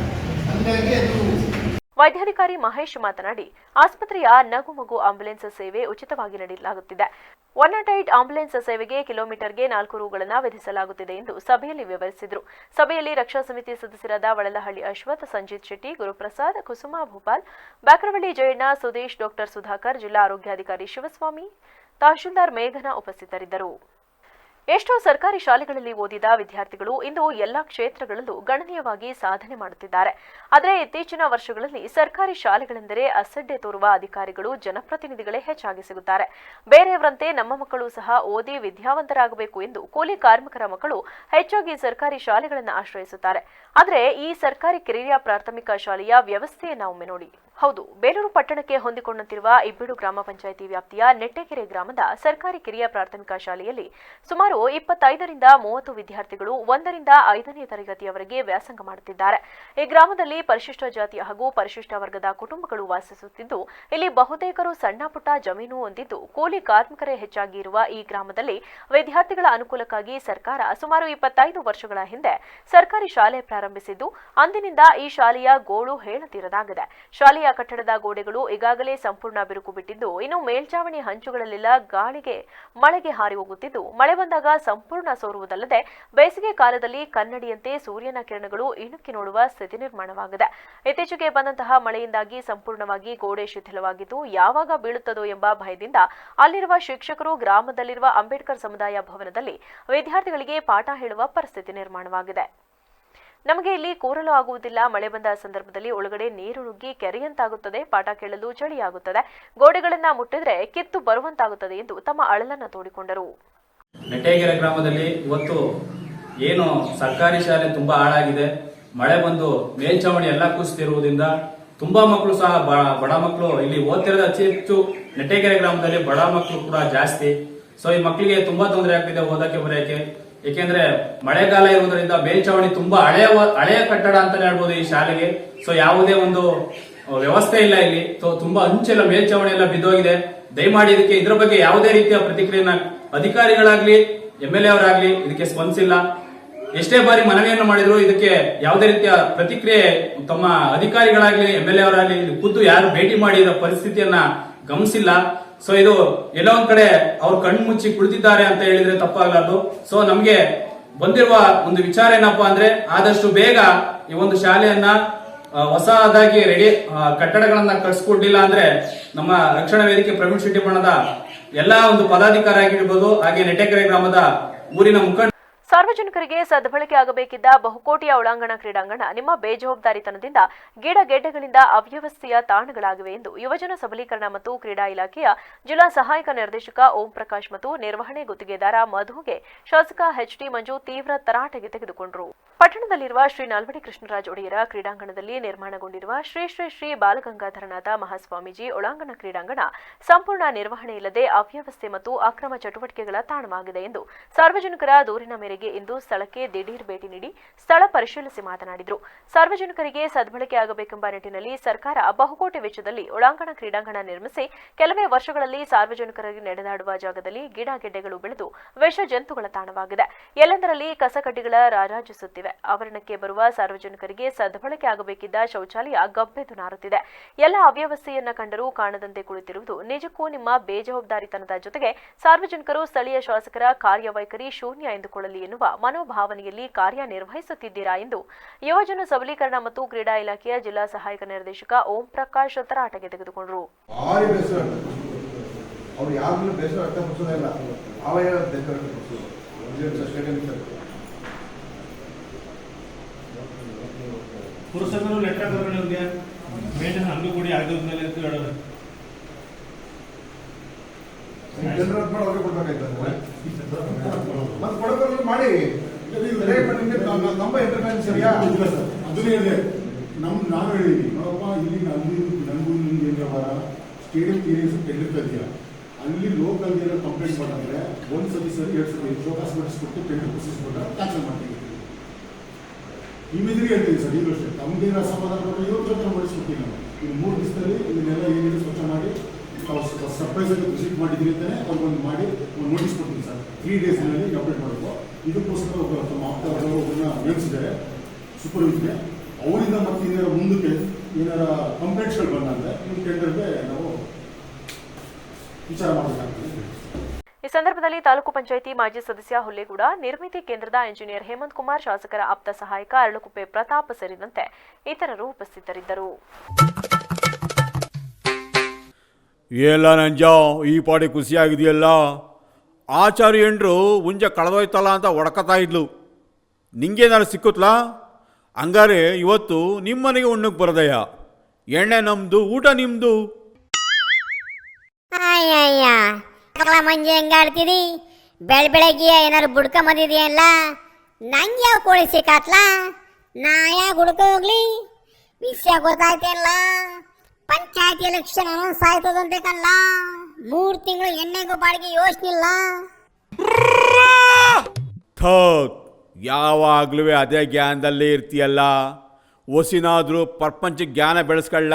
ಹಾಗಾಗಿ ಅದು ವೈದ್ಯಾಧಿಕಾರಿ ಮಹೇಶ್ ಮಾತನಾಡಿ, ಆಸ್ಪತ್ರೆಯ ನಗುಮಗು ಆಂಬ್ಯುಲೆನ್ಸ್ ಸೇವೆ ಉಚಿತವಾಗಿ ನೀಡಲಾಗುತ್ತಿದೆ. 108 ಆಂಬ್ಯುಲೆನ್ಸ್ ಸೇವೆಗೆ ಕಿಲೋಮೀಟರ್ಗೆ 4 ರುಗಳನ್ನು ವಿಧಿಸಲಾಗುತ್ತಿದೆ ಎಂದು ಸಭೆಯಲ್ಲಿ ವಿವರಿಸಿದರು. ಸಭೆಯಲ್ಲಿ ರಕ್ಷಾ ಸಮಿತಿ ಸದಸ್ಯರಾದ ವಳಲಹಳ್ಳಿ ಅಶ್ವಥ್, ಸಂಜಿತ್ ಶೆಟ್ಟಿ, ಗುರುಪ್ರಸಾದ್, ಕುಸುಮಾ ಭೂಪಾಲ್, ಬ್ಯಾಕರವಳ್ಳಿ ಜಯಣ್ಣ, ಸುದೇಶ್, ಡಾಕ್ಟರ್ ಸುಧಾಕರ್, ಜಿಲ್ಲಾ ಆರೋಗ್ಯಾಧಿಕಾರಿ ಶಿವಸ್ವಾಮಿ, ತಹಶೀಲ್ದಾರ್ ಮೇಘನಾ ಉಪಸ್ಥಿತರಿದ್ದರು. ಎಷ್ಟೋ ಸರ್ಕಾರಿ ಶಾಲೆಗಳಲ್ಲಿ ಓದಿದ ವಿದ್ಯಾರ್ಥಿಗಳು ಇಂದು ಎಲ್ಲಾ ಕ್ಷೇತ್ರಗಳಲ್ಲೂ ಗಣನೀಯವಾಗಿ ಸಾಧನೆ ಮಾಡುತ್ತಿದ್ದಾರೆ. ಆದರೆ ಇತ್ತೀಚಿನ ವರ್ಷಗಳಲ್ಲಿ ಸರ್ಕಾರಿ ಶಾಲೆಗಳೆಂದರೆ ಅಸಡ್ಡೆ ತೋರುವ ಅಧಿಕಾರಿಗಳು, ಜನಪ್ರತಿನಿಧಿಗಳೇ ಹೆಚ್ಚಾಗಿ ಸಿಗುತ್ತಾರೆ. ಬೇರೆಯವರಂತೆ ನಮ್ಮ ಮಕ್ಕಳು ಸಹ ಓದಿ ವಿದ್ಯಾವಂತರಾಗಬೇಕು ಎಂದು ಕೂಲಿ ಕಾರ್ಮಿಕರ ಮಕ್ಕಳು ಹೆಚ್ಚಾಗಿ ಸರ್ಕಾರಿ ಶಾಲೆಗಳನ್ನು ಆಶ್ರಯಿಸುತ್ತಾರೆ. ಆದರೆ ಈ ಸರ್ಕಾರಿ ಕಿರಿಯ ಪ್ರಾಥಮಿಕ ಶಾಲೆಯ ವ್ಯವಸ್ಥೆಯನ್ನು ಒಮ್ಮೆ ನೋಡಿ. ಹೌದು, ಬೇಲೂರು ಪಟ್ಟಣಕ್ಕೆ ಹೊಂದಿಕೊಂಡಂತಿರುವ ಇಬ್ಬಿಡು ಗ್ರಾಮ ಪಂಚಾಯಿತಿ ವ್ಯಾಪ್ತಿಯ ನೆಟ್ಟೆಕೆರೆ ಗ್ರಾಮದ ಸರ್ಕಾರಿ ಕಿರಿಯ ಪ್ರಾಥಮಿಕ ಶಾಲೆಯಲ್ಲಿ ಸುಮಾರು 25ರಿಂದ 30 ವಿದ್ಯಾರ್ಥಿಗಳು 1ರಿಂದ 5ನೇ ತರಗತಿಯವರೆಗೆ ವ್ಯಾಸಂಗ ಮಾಡುತ್ತಿದ್ದಾರೆ. ಈ ಗ್ರಾಮದಲ್ಲಿ ಪರಿಶಿಷ್ಟ ಜಾತಿಯ ಹಾಗೂ ಪರಿಶಿಷ್ಟ ವರ್ಗದ ಕುಟುಂಬಗಳು ವಾಸಿಸುತ್ತಿದ್ದು, ಇಲ್ಲಿ ಬಹುತೇಕರು ಸಣ್ಣ ಪುಟ್ಟ ಜಮೀನು ಹೊಂದಿದ್ದು ಕೂಲಿ ಕಾರ್ಮಿಕರೇ ಹೆಚ್ಚಾಗಿ ಇರುವ ಈ ಗ್ರಾಮದಲ್ಲಿ ವಿದ್ಯಾರ್ಥಿಗಳ ಅನುಕೂಲಕ್ಕಾಗಿ ಸರ್ಕಾರ ಸುಮಾರು 25 ವರ್ಷಗಳ ಹಿಂದೆ ಸರ್ಕಾರಿ ಶಾಲೆ ಪ್ರಾರಂಭಿಸಿದ್ದು, ಅಂದಿನಿಂದ ಈ ಶಾಲೆಯ ಗೋಳು ಹೇಳತೀರದಾಗಿದೆ. ಶಾಲೆಯ ಕಟ್ಟಡದ ಗೋಡೆಗಳು ಈಗಾಗಲೇ ಸಂಪೂರ್ಣ ಬಿರುಕು ಬಿಟ್ಟಿದ್ದು, ಇನ್ನು ಮೇಲ್ಚಾವಣಿ ಹಂಚುಗಳಲ್ಲೆಲ್ಲ ಗಾಳಿಗೆ ಮಳೆಗೆ ಹಾರಿ ಹೋಗುತ್ತಿದ್ದು, ಮಳೆ ಬಂದಾಗ ಸಂಪೂರ್ಣ ಸೋರುವುದಲ್ಲದೆ ಬೇಸಿಗೆ ಕಾಲದಲ್ಲಿ ಕನ್ನಡಿಯಂತೆ ಸೂರ್ಯನ ಕಿರಣಗಳು ಇಣುಕಿ ನೋಡುವ ಸ್ಥಿತಿ ನಿರ್ಮಾಣವಾಗಿದೆ. ಇತ್ತೀಚೆಗೆ ಬಂದಂತಹ ಮಳೆಯಿಂದಾಗಿ ಸಂಪೂರ್ಣವಾಗಿ ಗೋಡೆ ಶಿಥಿಲವಾಗಿದ್ದು, ಯಾವಾಗ ಬೀಳುತ್ತದೋ ಎಂಬ ಭಯದಿಂದ ಅಲ್ಲಿರುವ ಶಿಕ್ಷಕರು ಗ್ರಾಮದಲ್ಲಿರುವ ಅಂಬೇಡ್ಕರ್ ಸಮುದಾಯ ಭವನದಲ್ಲಿ ವಿದ್ಯಾರ್ಥಿಗಳಿಗೆ ಪಾಠ ಹೇಳುವ ಪರಿಸ್ಥಿತಿ ನಿರ್ಮಾಣವಾಗಿದೆ. ನಮಗೆ ಇಲ್ಲಿ ಕೂರಲು ಆಗುವುದಿಲ್ಲ, ಮಳೆ ಬಂದ ಸಂದರ್ಭದಲ್ಲಿ ಒಳಗಡೆ ನೀರು ನುಗ್ಗಿ ಕೆರೆಯಂತಾಗುತ್ತದೆ, ಪಾಠ ಕೇಳಲು ಚಳಿಯಾಗುತ್ತದೆ, ಗೋಡೆಗಳನ್ನ ಮುಟ್ಟಿದ್ರೆ ಕಿತ್ತು ಬರುವಂತಾಗುತ್ತದೆ ಎಂದು ತಮ್ಮ ಅಳಲನ್ನು ತೋಡಿಕೊಂಡರು. ನೆಟ್ಟೆಗೆರೆ ಗ್ರಾಮದಲ್ಲಿ ಇವತ್ತು ಏನು ಸರ್ಕಾರಿ ಶಾಲೆ ತುಂಬಾ ಹಾಳಾಗಿದೆ. ಮಳೆ ಬಂದು ಮೇಲ್ಚಾವಣಿ ಎಲ್ಲ ಕುಸಿತಿರುವುದರಿಂದ ತುಂಬಾ ಮಕ್ಕಳು ಸಹ ಬಡ ಮಕ್ಕಳು ಇಲ್ಲಿ ಓದ್ತಿರೋದು ಅತಿ ಹೆಚ್ಚು ನೆಟ್ಟೆಕೆರೆ ಗ್ರಾಮದಲ್ಲಿ ಬಡ ಮಕ್ಕಳು ಕೂಡ ಜಾಸ್ತಿ. ಸೊ ಈ ಮಕ್ಕಳಿಗೆ ತುಂಬಾ ತೊಂದರೆ ಆಗ್ತಿದೆ ಓದಕ್ಕೆ ಬರೆಯಕ್ಕೆ. ಏಕೆಂದ್ರೆ ಮಳೆಗಾಲ ಇರುವುದರಿಂದ ಮೇಲ್ಚಾವಣಿ ತುಂಬಾ ಹಳೆಯ ಕಟ್ಟಡ ಅಂತಾನೆ ಹೇಳ್ಬೋದು ಈ ಶಾಲೆಗೆ. ಸೊ ಯಾವುದೇ ಒಂದು ವ್ಯವಸ್ಥೆ ಇಲ್ಲ ಇಲ್ಲಿ. ತುಂಬಾ ಅಂಚೆಲ್ಲ ಮೇಲ್ಚಾವಣಿ ಎಲ್ಲ ಬಿದ್ದೋಗಿದೆ. ದಯಮಾಡಿ ಇದಕ್ಕೆ ಇದ್ರ ಬಗ್ಗೆ ಯಾವುದೇ ರೀತಿಯ ಪ್ರತಿಕ್ರಿಯೆನ ಅಧಿಕಾರಿಗಳಾಗ್ಲಿ MLA ಅವರಾಗ್ಲಿ ಇದಕ್ಕೆ ಸ್ಪಂದಿಸಿಲ್ಲ. ಎಷ್ಟೇ ಬಾರಿ ಮನವಿಯನ್ನು ಮಾಡಿದ್ರು ಇದಕ್ಕೆ ಯಾವುದೇ ರೀತಿಯ ಪ್ರತಿಕ್ರಿಯೆ ತಮ್ಮ ಅಧಿಕಾರಿಗಳಾಗ್ಲಿ MLA ಅವರಾಗ್ಲಿ ಖುದ್ದು ಯಾರು ಭೇಟಿ ಮಾಡಿ ಇದರ ಪರಿಸ್ಥಿತಿಯನ್ನ ಗಮನಿಸಿಲ್ಲ. ಸೊ ಇದು ಎಲ್ಲೋ ಒಂದ್ ಕಡೆ ಅವ್ರು ಕಣ್ಣು ಮುಚ್ಚಿ ಕುಳಿತಿದ್ದಾರೆ ಅಂತ ಹೇಳಿದ್ರೆ ತಪ್ಪಾಗಲಾರ್ದು. ಸೊ ನಮ್ಗೆ ಬಂದಿರುವ ಒಂದು ವಿಚಾರ ಏನಪ್ಪಾ ಅಂದ್ರೆ ಆದಷ್ಟು ಬೇಗ ಈ ಒಂದು ಶಾಲೆಯನ್ನ ಹೊಸದಾಗಿ ಕಟ್ಟಡಗಳನ್ನ ಕಟ್ಸ್ಕೊಡ್ಲಿಲ್ಲ ಅಂದ್ರೆ ನಮ್ಮ ರಕ್ಷಣಾ ವೇದಿಕೆ ಪ್ರವೀಣ್ ಶೆಟ್ಟಿ ಬಣ್ಣದ ಎಲ್ಲಾ ಒಂದು ಪದಾಧಿಕಾರಿ ಆಗಿರ್ಬೋದು, ಹಾಗೆ ನೆಟ್ಟೆಕೆರೆ ಗ್ರಾಮದ ಊರಿನ ಮುಖಂಡ ಸಾರ್ವಜನಿಕರಿಗೆ ಸದ್ಬಳಕೆ ಆಗಬೇಕಿದ್ದ ಬಹುಕೋಟಿಯ ಒಳಾಂಗಣ ಕ್ರೀಡಾಂಗಣ ನಿಮ್ಮ ಬೇಜವಾಬ್ದಾರಿತನದಿಂದ ಗಿಡಗೆಡ್ಡೆಗಳಿಂದ ಅವ್ಯವಸ್ಥೆಯ ತಾಣಗಳಾಗಿವೆ ಎಂದು ಯುವಜನ ಸಬಲೀಕರಣ ಮತ್ತು ಕ್ರೀಡಾ ಇಲಾಖೆಯ ಜಿಲ್ಲಾ ಸಹಾಯಕ ನಿರ್ದೇಶಕ ಓಂ ಪ್ರಕಾಶ್ ಮತ್ತು ನಿರ್ವಹಣೆ ಗುತ್ತಿಗೆದಾರ ಮಧುಗೆ ಶಾಸಕ HT ಮಂಜು ತೀವ್ರ ತರಾಟೆಗೆ ತೆಗೆದುಕೊಂಡರು. ಪಟ್ಟಣದಲ್ಲಿರುವ ಶ್ರೀ ನಾಲ್ವಡಿ ಕೃಷ್ಣರಾಜ ಒಡೆಯರ ಕ್ರೀಡಾಂಗಣದಲ್ಲಿ ನಿರ್ಮಾಣಗೊಂಡಿರುವ ಶ್ರೀ ಶ್ರೀ ಶ್ರೀ ಬಾಲಗಂಗಾಧರನಾಥ ಮಹಾಸ್ವಾಮೀಜಿ ಒಳಾಂಗಣ ಕ್ರೀಡಾಂಗಣ ಸಂಪೂರ್ಣ ನಿರ್ವಹಣೆ ಇಲ್ಲದೆ ಅವ್ಯವಸ್ಥೆ ಮತ್ತು ಅಕ್ರಮ ಚಟುವಟಿಕೆಗಳ ತಾಣವಾಗಿದೆ ಎಂದು ಸಾರ್ವಜನಿಕರ ದೂರಿನ ಮೇರೆಗೆ ಇಂದು ಸ್ಥಳಕ್ಕೆ ದಿಢೀರ್ ಭೇಟಿ ನೀಡಿ ಸ್ಥಳ ಪರಿಶೀಲಿಸಿ ಮಾತನಾಡಿದರು. ಸಾರ್ವಜನಿಕರಿಗೆ ಸದ್ಬಳಕೆ ಆಗಬೇಕೆಂಬ ನಿಟ್ಟಿನಲ್ಲಿ ಸರ್ಕಾರ ಬಹುಕೋಟಿ ವೆಚ್ಚದಲ್ಲಿ ಒಳಾಂಗಣ ಕ್ರೀಡಾಂಗಣ ನಿರ್ಮಿಸಿ ಕೆಲವೇ ವರ್ಷಗಳಲ್ಲಿ ಸಾರ್ವಜನಿಕರಿಗೆ ನಡೆದಾಡುವ ಜಾಗದಲ್ಲಿ ಗಿಡಗೆಡ್ಡೆಗಳು ಬೆಳೆದು ವಿಷ ಜಂತುಗಳ ತಾಣವಾಗಿದೆ. ಎಲ್ಲೆಂದರಲ್ಲಿ ಕಸಕಡ್ಡಿಗಳ ರಾರಾಜಿಸುತ್ತಿವೆ. ಆವರಣಕ್ಕೆ ಬರುವ ಸಾರ್ವಜನಿಕರಿಗೆ ಸದ್ಬಳಕೆ ಆಗಬೇಕಿದ್ದ ಶೌಚಾಲಯ ಗಬ್ಬೆದ್ದು ನಾರುತ್ತಿದೆ. ಎಲ್ಲ ಅವ್ಯವಸ್ಥೆಯನ್ನ ಕಂಡರೂ ಕಾಣದಂತೆ ಕುಳಿತಿರುವುದು ನಿಜಕ್ಕೂ ನಿಮ್ಮ ಬೇಜವಾಬ್ದಾರಿತನದ ಜೊತೆಗೆ ಸಾರ್ವಜನಿಕರು ಸ್ಥಳೀಯ ಶಾಸಕರ ಕಾರ್ಯವೈಖರಿ ಶೂನ್ಯ ಎಂದುಕೊಳ್ಳಲಿ ಎನ್ನುವ ಮನೋಭಾವನೆಯಲ್ಲಿ ಕಾರ್ಯನಿರ್ವಹಿಸುತ್ತಿದ್ದೀರಾ ಎಂದು ಯುವಜನ ಸಬಲೀಕರಣ ಮತ್ತು ಕ್ರೀಡಾ ಇಲಾಖೆಯ ಜಿಲ್ಲಾ ಸಹಾಯಕ ನಿರ್ದೇಶಕ ಓಂ ಪ್ರಕಾಶ್ ತರಾಟೆಗೆ ತೆಗೆದುಕೊಂಡರು. ಪುರಸಭೆಯವರು ಲೆಟರ್ ತಗೊಂಡು ಹೋಗಿ ಮೇಂಟೆನೆನ್ಸ್ ಹಂಗೆ ಕೊಡಿ ಆಗಿದ್ಮೇಲೆ ಅಂತ ಹೇಳೋದು. ಮಾಡಿ ನಮ್ಮ ಎಂಟರ್ಟೈನ್ ಸರಿಯಾ ಅದನ್ನೇ ಇದೆ. ನಾನು ಹೇಳಿದ್ದೀನಿ ನೋಡಪ್ಪ, ಇಲ್ಲಿ ಅಲ್ಲಿ ನನಗೂ ನಿಮ್ಗೆ ಏನು ವ್ಯವಹಾರ, ಸ್ಟೇಡಿಯಂ ಏರಿಯಾಸ್ ಟೆಂಡರ್ ಇದೆಯಾ, ಅಲ್ಲಿ ಲೋಕಲ್ ಏನಾದ್ರು ಕಂಪ್ಲೇಂಟ್ ಮಾಡಿದ್ರೆ ಒಂದು ಸರಿ 2 ಸರಿ ಶೋಕಾಸ್ ಮಾಡಿಸ್ಬಿಟ್ಟು ಟೆಂಡರ್ ಪ್ರೊಸೆಸ್ ಕೊಟ್ಟರೆ ಕ್ಯಾನ್ಸಲ್ ಮಾಡ್ತೀವಿ. ಈ ಮೆದುರಿಗೆ ಹೇಳ್ತೀವಿ ಸರ್. ಈಗಲೂ ಅಷ್ಟೇ ತಮ್ಮದೇನು ಅಸಮಾಧಾನ ಕೊಟ್ಟರೆ ಇವತ್ತು ಜೊತೆ ಮಾಡಿಸ್ಬಿಡ್ತೀವಿ ನಾವು. ಇದು 3 ದಿವಸದಲ್ಲಿ ಇದನ್ನೆಲ್ಲ ಏನಿದೆ ಸ್ವಚ್ಛ ಮಾಡಿ ಸರ್ಪ್ರೈಸ್ ಆಗಿ ವಿಸಿಟ್ ಮಾಡಿದ್ರಿ ಅಂತಾನೆ ಅವ್ರಿಗೊಂದು ಮಾಡಿ ಒಂದು ನೋಟಿಸ್ ಕೊಡ್ತೀನಿ ಸರ್. 3 ಡೇಸ್ನಲ್ಲಿ ಅಪ್ಡೇಟ್ ಮಾಡಬೇಕು. ಇದಕ್ಕೋಸ್ಕರ ತಮ್ಮ ಆಪ್ತವರು ಒಬ್ಬರನ್ನ ನೇಮಿಸಿದ್ದಾರೆ ಸೂಪರ್ವೈಸ್ಗೆ. ಅವರಿಂದ ಮತ್ತೆ ಏನಾರ ಮುಂದಕ್ಕೆ ಏನಾರ ಕಂಪ್ಲೇಂಟ್ಸ್ಗಳು ಬಂದಾದ್ರೆ ನಿಮ್ಮ ಟೆಂಡರ್ಗೆ ನಾವು ವಿಚಾರ ಮಾಡಬೇಕಾಗ್ತದೆ. ಈ ಸಂದರ್ಭದಲ್ಲಿ ತಾಲೂಕು ಪಂಚಾಯಿತಿ ಮಾಜಿ ಸದಸ್ಯ ಹುಲ್ಲೇಗೌಡ, ನಿರ್ಮಿತಿ ಕೇಂದ್ರದ ಇಂಜಿನಿಯರ್ ಹೇಮಂತ್ ಕುಮಾರ್, ಶಾಸಕರ ಆಪ್ತ ಸಹಾಯಕ ಅರಳುಕುಪ್ಪೆ ಪ್ರತಾಪ್ ಸೇರಿದಂತೆ ಇತರರು ಉಪಸ್ಥಿತರಿದ್ದರು. ಎಲ್ಲ ನಂಜ ಈ ಪಾಡಿ ಖುಷಿಯಾಗಿದೆಯಲ್ಲ. ಆಚಾರ್ಯ ಎಂಡ್ರು ಮುಂಜೆ ಕಳೆದೋಯ್ತಲ್ಲ ಅಂತ ಹೊಡ್ಕತಾ ಇದ್ಲು. ನಿಂಗೇನಾರು ಸಿಕ್ಕುತ್ತಲಾ? ಹಂಗಾರೆ ಇವತ್ತು ನಿಮ್ಮನೆಗೆ ಉಣ್ಣಕ್ಕೆ ಬರದಯ್ಯ. ಎಣ್ಣೆ ನಮ್ಮದು, ಊಟ ನಿಮ್ಮದು. ಅಯ್ಯಯ್ಯ ಮಂಜೆ ಹೆಂಗಾಡ್ತೀರಿ? ಬೆಳಗ್ಗೆ ಏನಾರು ಬುಡ್ಕ ಬಂದಿದೆಯಲ್ಲ, ನಂಗೆ ಯಾವ ಕೋಳಿ ಸಿಕ್ಕಾತ್ಲ? ನಾ ಯಾಕೆ ಹುಡ್ಕ ಹೋಗ್ಲಿ? ವಿಷಯ ಗೊತ್ತಾಯ್ತಲ್ಲ, ಪಂಚಾಯತಿ ಎಲೆಕ್ಷನ್ ಅನೌನ್ಸ್ ಆಯ್ತದಂತೆ ಕಣ್ಣ. 3 ತಿಂಗಳು ಎಣ್ಣೆಗೂ ಬಾಡಿಗೆ ಯೋಚನಿಲ್ಲ. ಯಾವಾಗ್ಲೂ ಅದೇ ಜ್ಞಾನದಲ್ಲೇ ಇರ್ತೀಯಲ್ಲ. ಹೊಸಿನಾದ್ರೂ ಪ್ರಪಂಚ ಜ್ಞಾನ ಬೆಳೆಸ್ಕೊಳ್ಳ.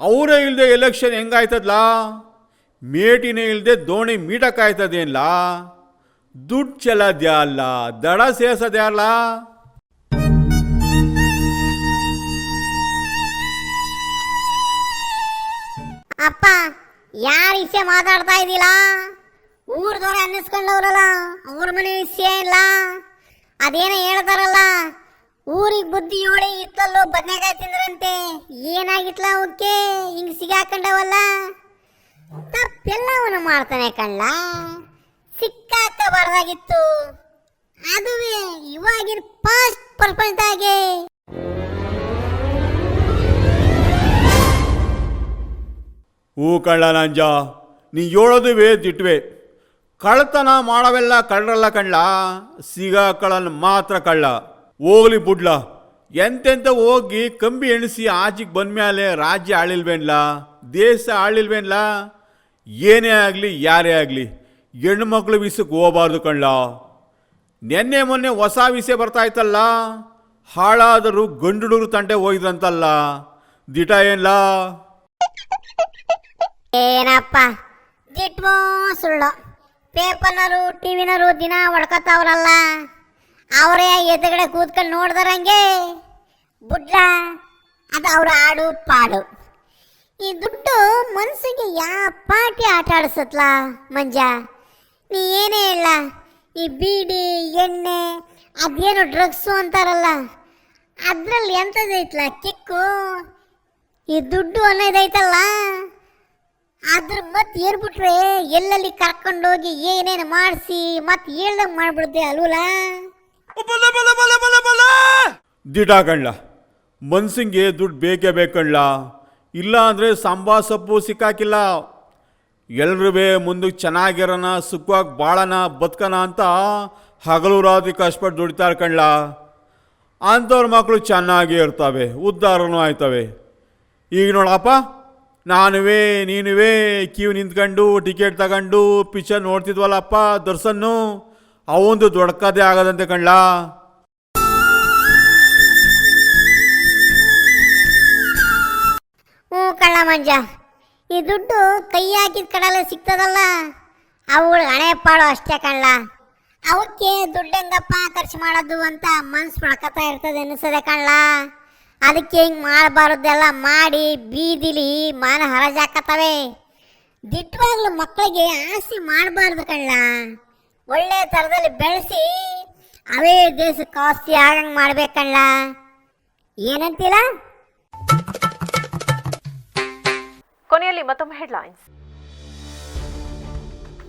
ಅವರೇ ಇಲ್ಲದೆ ಎಲೆಕ್ಷನ್ ಹೆಂಗಾಯ್ತದ್ಲ? ಮೇಟಿನೇ ಇಲ್ಲದೆ ದೋಣಿ ಮೀಟಕ್ಕಾಯ್ತದೇನಲ್ಲ? ದುಡ್ಡು ಚೆಲ್ಲದ್ಯಾ ಅಲ್ಲ, ದಡ ಸೇರ್ಸದ್ಯಾ ಅಲ್ಲ? ಅಪ್ಪ, ಯಾರ ವಿಷಯ ಮಾತಾಡ್ತಾ ಇದ್ದಿಲ್ಲ? ಊರ್ದವ್ರೆ ಅನ್ನಿಸ್ಕೊಂಡವ್ರಲ್ಲ, ಅವ್ರ ಮನೆ ವಿಷಯ ಇಲ್ಲ. ಅದೇನೋ ಹೇಳ್ತಾರಲ್ಲ, ಊರಿಗೆ ಬುದ್ಧಿ ಹೇಳಿ ಇತ್ತಲ್ಲೋ ಬದನೆಕಾಯಿ ತಿಂದ್ರಂತೆ. ಏನಾಗಿತ್ಲ ಅವಕ್ಕೆ ಹಿಂಗ್ ಸಿಗಾಕೊಂಡವಲ್ಲ? ತಪ್ಪೆಲ್ಲವನು ಮಾಡ್ತಾನೆ ಕಣ್ಣ. ಸಿಕ್ಕಾಕಬಾರ್ದಾಗಿತ್ತು. ಅದುವೇ ಇವಾಗಿನ ಫಾಸ್ಟ್ ಪ್ರಪಂಚದಾಗೆ. ಹೂ ಕಳ್ಳ ನಂಜ, ನೀ ಹೇಳೋದುವೇ ದಿಟ್ವೆ. ಕಳ್ಳತನ ಮಾಡವೆಲ್ಲ ಕಳ್ಳರಲ್ಲ ಕಳ್ಳ, ಸಿಗಾಕಳನ್ ಮಾತ್ರ ಕಳ್ಳ. ಹೋಗ್ಲಿ ಬುಡ್ಲ, ಎಂತೆಂತ ಹೋಗಿ ಕಂಬಿ ಎಣಿಸಿ ಆಚೆಗೆ ಬಂದ್ಮೇಲೆ ರಾಜ್ಯ ಆಳಿಲ್ವೇನ್ಲ, ದೇಶ ಆಳಿಲ್ವೇನ್ಲ? ಏನೇ ಆಗಲಿ ಯಾರೇ ಆಗಲಿ ಹೆಣ್ಮಕ್ಳು ವಿಷಕ್ಕೆ ಹೋಗಬಾರ್ದು ಕಳ್ಳ. ನೆನ್ನೆ ಮೊನ್ನೆ ಹೊಸ ವಿಷಯ ಬರ್ತಾ ಇತ್ತಲ್ಲ, ಹಾಳಾದರೂ ಗಂಡುಡುಗರು ತಂಟೆ ಹೋಗಿದ್ರಂತಲ್ಲ, ದಿಟ ಏನ್ಲ? ಏನಪ್ಪ ದಿಟ್ಮೋ ಸುಳ್ಳು. ಪೇಪರ್ನವರು ಟಿವಿನವರು ದಿನ ಹೊಡ್ಕೊತಾವ್ರಲ್ಲ, ಅವರೇ ಎದುರುಗಡೆ ಕೂತ್ಕೊಂಡು ನೋಡ್ದಾರಂಗೆ ಬುಡ್ಲ, ಅದು ಅವ್ರ ಆಡು ಪಾಡು. ಈ ದುಡ್ಡು ಮನಸ್ಸಿಗೆ ಯಾವ ಪಾಟಿ ಆಟ ಆಡಿಸತ್ಲ ಮಂಜ? ನೀ ಏನೇ ಹೇಳ, ಈ ಬೀಡಿ ಎಣ್ಣೆ ಅದೇನು ಡ್ರಗ್ಸು ಅಂತಾರಲ್ಲ, ಅದ್ರಲ್ಲಿ ಎಂಥದೈತ್ಲ ಕಿಕ್ಕು? ಈ ದುಡ್ಡು ಅನ್ನೋದೈತಲ್ಲ, ಅದ್ರ ಮತ್ತೆ ಏರ್ಬಿಟ್ರೆ ಎಲ್ಲೆಲ್ಲಿ ಕರ್ಕೊಂಡೋಗಿ ಏನೇನು ಮಾಡಿಸಿ ಮತ್ತೆ ಹೇಳ್ದಂಗೆ ಮಾಡ್ಬಿಡುತ್ತೆ ಅಲ್ವಲ್ಲ? ದಿಟ ಕಣ್ಲ, ಮನ್ಸಿಗೆ ದುಡ್ಡು ಬೇಕೇ ಬೇಕಣ್ಣ, ಇಲ್ಲ ಅಂದರೆ ಸಾಂಬಾ ಸೊಪ್ಪು ಸಿಕ್ಕಾಕಿಲ್ಲ. ಎಲ್ರೂ ಮುಂದಕ್ಕೆ ಚೆನ್ನಾಗಿರೋಣ, ಸುಖವಾಗಿ ಬಾಳೋಣ, ಬದುಕೋಣ ಅಂತ ಹಗಲು ರಾತ್ರಿ ಕಷ್ಟಪಟ್ಟು ದುಡಿತಾರೆ ಕಣ್ಲ. ಅಂಥವ್ರ ಮಕ್ಕಳು ಚೆನ್ನಾಗೇ ಇರ್ತವೆ, ಉದ್ಧಾರನೂ ಆಯ್ತವೆ. ಈಗ ನೋಡಪ್ಪ, ನಾನುವೇ ನೀನುವೇ ಕ್ಯೂ ನಿಂತ್ಕೊಂಡು ಟಿಕೆಟ್ ತಗೊಂಡು ಪಿಕ್ಚರ್ ನೋಡ್ತಿದ್ವಲ್ಲಪ್ಪ ದರ್ಶನ್ನು, ಅವಂದು ದೊಡ್ಡ ಕಥೆ ಆಗೋದಂತೆ ಕಣ್ಲ. ಹ್ಞೂ ಕಳ್ಳ ಮಂಜ, ಈ ದುಡ್ಡು ಕೈ ಹಾಕಿದ ಕಡಲೆ ಸಿಗ್ತದಲ್ಲ, ಅವಳು ಹಣೆ ಪಾಡು ಅಷ್ಟೇ ಕಳ್ಳ. ಅವಕ್ಕೆ ದುಡ್ಡು ಹೆಂಗಪ್ಪ ಖರ್ಚು ಮಾಡೋದು ಅಂತ ಮನ್ಸು ಮಾಡ್ಕೊತಾ ಇರ್ತದೆ ಅನಿಸದೆ ಕಳ್ಳ. ಅದಕ್ಕೆ ಹಿಂಗೆ ಮಾಡಬಾರ್ದೆಲ್ಲ ಮಾಡಿ ಬೀದಿಲಿ ಮಾನ ಹರಾಜಾಕತ್ತವೆ. ದಿಟ್ಟವಾಗ್ಲೂ ಮಕ್ಕಳಿಗೆ ಆಸೆ ಮಾಡಬಾರ್ದು ಕಳ್ಳ. ಒಳ್ಳೆ ಥರದಲ್ಲಿ ಬೆಳೆಸಿ ಅವೇ ದೇಶಕ್ಕೆ ಆಸ್ತಿ ಆಗಂಗೆ ಮಾಡ್ಬೇಕಳ್ಳ. ಏನಂತೀರ? ಕೊನೆಯಲ್ಲಿ ಮತ್ತೊಮ್ಮೆ ಹೆಡ್ಲೈನ್ಸ್.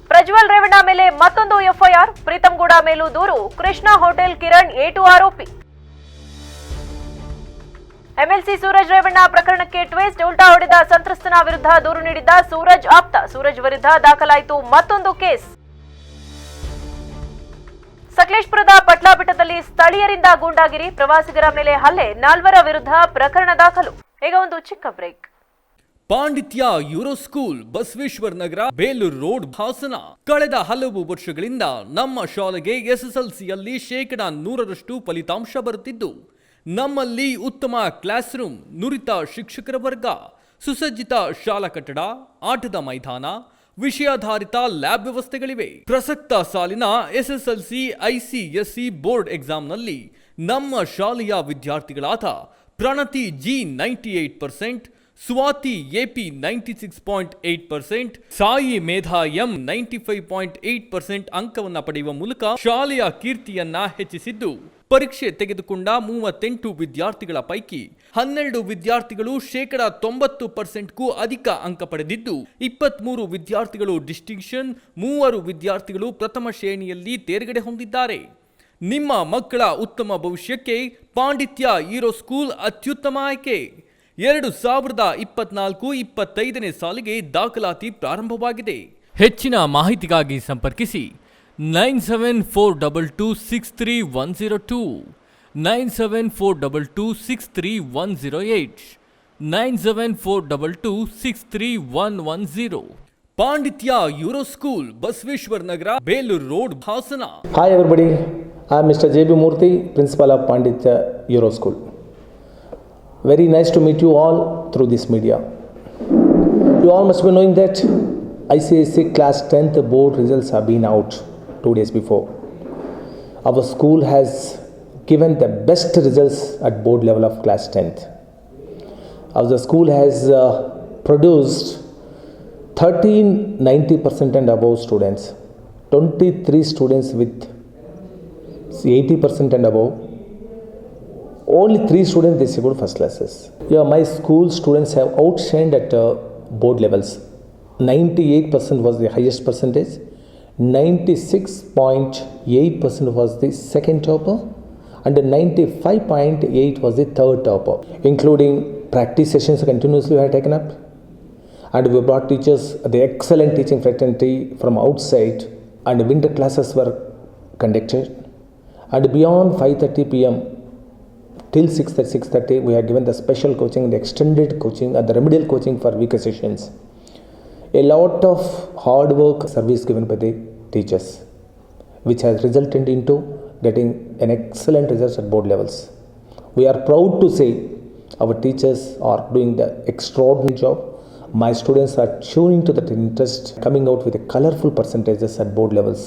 ಪ್ರಜ್ವಲ್ ರೇವಣ್ಣ ಮೇಲೆ ಮತ್ತೊಂದು ಎಫ್ಐಆರ್, ಪ್ರೀತಂಗೌಡ ಮೇಲೂ ದೂರು, ಕೃಷ್ಣ ಹೋಟೆಲ್ ಕಿರಣ್ A2 ಆರೋಪಿ. ಎಂಎಲ್ಸಿ ಸೂರಜ್ ರೇವಣ್ಣ ಪ್ರಕರಣಕ್ಕೆ ಟ್ವಿಸ್ಟ್, ಉಲ್ಟಾ ಹೊಡೆದ ಸಂತ್ರಸ್ತನ ವಿರುದ್ಧ ದೂರು ನೀಡಿದ್ದ ಸೂರಜ್ ಆಪ್ತ. ಸೂರಜ್ ವಿರುದ್ಧ ದಾಖಲಾಯಿತು ಮತ್ತೊಂದು ಕೇಸ್. ಸಕಲೇಶ್ಪುರದ ಪಟ್ಲಾಬಿಟ್ಟದಲ್ಲಿ ಸ್ಥಳೀಯರಿಂದ ಗೂಂಡಾಗಿರಿ, ಪ್ರವಾಸಿಗರ ಮೇಲೆ ಹಲ್ಲೆ, 4 ವಿರುದ್ಧ ಪ್ರಕರಣ ದಾಖಲು. ಈಗ ಒಂದು ಚಿಕ್ಕ ಬ್ರೇಕ್. ಪಾಂಡಿತ್ಯ euro school, Basaveshwara Nagar, Belur road, Hassan. ಕಳೆದ ಹಲವು ವರ್ಷಗಳಿಂದ ನಮ್ಮ ಶಾಲೆಗೆ SSLCಯಲ್ಲಿ 100% ಫಲಿತಾಂಶ ಬರುತ್ತಿದ್ದು, ನಮ್ಮಲ್ಲಿ ಉತ್ತಮ ಕ್ಲಾಸ್ ರೂಮ್, ನುರಿತ ಶಿಕ್ಷಕರ ವರ್ಗ, ಸುಸಜ್ಜಿತ ಶಾಲಾ ಕಟ್ಟಡ, ಆಟದ ಮೈದಾನ, ವಿಷಯಾಧಾರಿತ ಲ್ಯಾಬ್ ವ್ಯವಸ್ಥೆಗಳಿವೆ. ಪ್ರಸಕ್ತ ಸಾಲಿನ SSLC ICSE ಬೋರ್ಡ್ ಎಕ್ಸಾಮ್ನಲ್ಲಿ ನಮ್ಮ ಶಾಲೆಯ ವಿದ್ಯಾರ್ಥಿಗಳಾದ ಪ್ರಣತಿ G 98%, ಸ್ವಾತಿ AP 96.8%, ಸಾಯಿ ಮೇಧಾ M 95.8% ಅಂಕವನ್ನು ಪಡೆಯುವ ಮೂಲಕ ಶಾಲೆಯ ಕೀರ್ತಿಯನ್ನ ಹೆಚ್ಚಿಸಿದ್ದು, ಪರೀಕ್ಷೆ ತೆಗೆದುಕೊಂಡ 38 ವಿದ್ಯಾರ್ಥಿಗಳ ಪೈಕಿ 12 ವಿದ್ಯಾರ್ಥಿಗಳು 90%ಕ್ಕೂ ಅಧಿಕ ಅಂಕ ಪಡೆದಿದ್ದು, 23 ವಿದ್ಯಾರ್ಥಿಗಳು ಡಿಸ್ಟಿಂಕ್ಷನ್, 3 ವಿದ್ಯಾರ್ಥಿಗಳು ಪ್ರಥಮ ಶ್ರೇಣಿಯಲ್ಲಿ ತೇರ್ಗಡೆ ಹೊಂದಿದ್ದಾರೆ. ನಿಮ್ಮ ಮಕ್ಕಳ ಉತ್ತಮ ಭವಿಷ್ಯಕ್ಕೆ ಪಾಂಡಿತ್ಯ ಯೂರೋ ಸ್ಕೂಲ್ ಅತ್ಯುತ್ತಮ ಆಯ್ಕೆ. 2024-25ನೇ ಸಾಲಿಗೆ ದಾಖಲಾತಿ ಪ್ರಾರಂಭವಾಗಿದೆ. ಹೆಚ್ಚಿನ ಮಾಹಿತಿಗಾಗಿ ಸಂಪರ್ಕಿಸಿ 9742263102, 9742263108, 9742263110. ಪಾಂಡಿತ್ಯ euro school, Basaveshwara Nagar, Belur road, Hassan. Hi everybody, I am Mr. JB Murthy, Principal of Panditya Euro School. Very nice to meet you all through this media. You all must be knowing that ICSE Class 10th board results have been out 2 days before. Our school has given the best results at board level of Class 10th. Our school has produced 1390% and above students, 23 students with 80% and above. Only 3 students they secured first classes. Yeah, my school students have outshined at board levels. 98% was the highest percentage. 96.8% was the second topper, and 95.8 was the third topper. Including practice sessions continuously we have taken up, and we brought teachers, the excellent teaching fraternity from outside, and winter classes were conducted, and beyond 5:30 p.m. till 6:30 we have given the special coaching and extended coaching and the remedial coaching for weaker sessions. A lot of hard work service given by the teachers, which has resulted into getting an excellent results at board levels. We are proud to say our teachers are doing the extraordinary job. My students are tuning to that interest, coming out with a colorful percentages at board levels.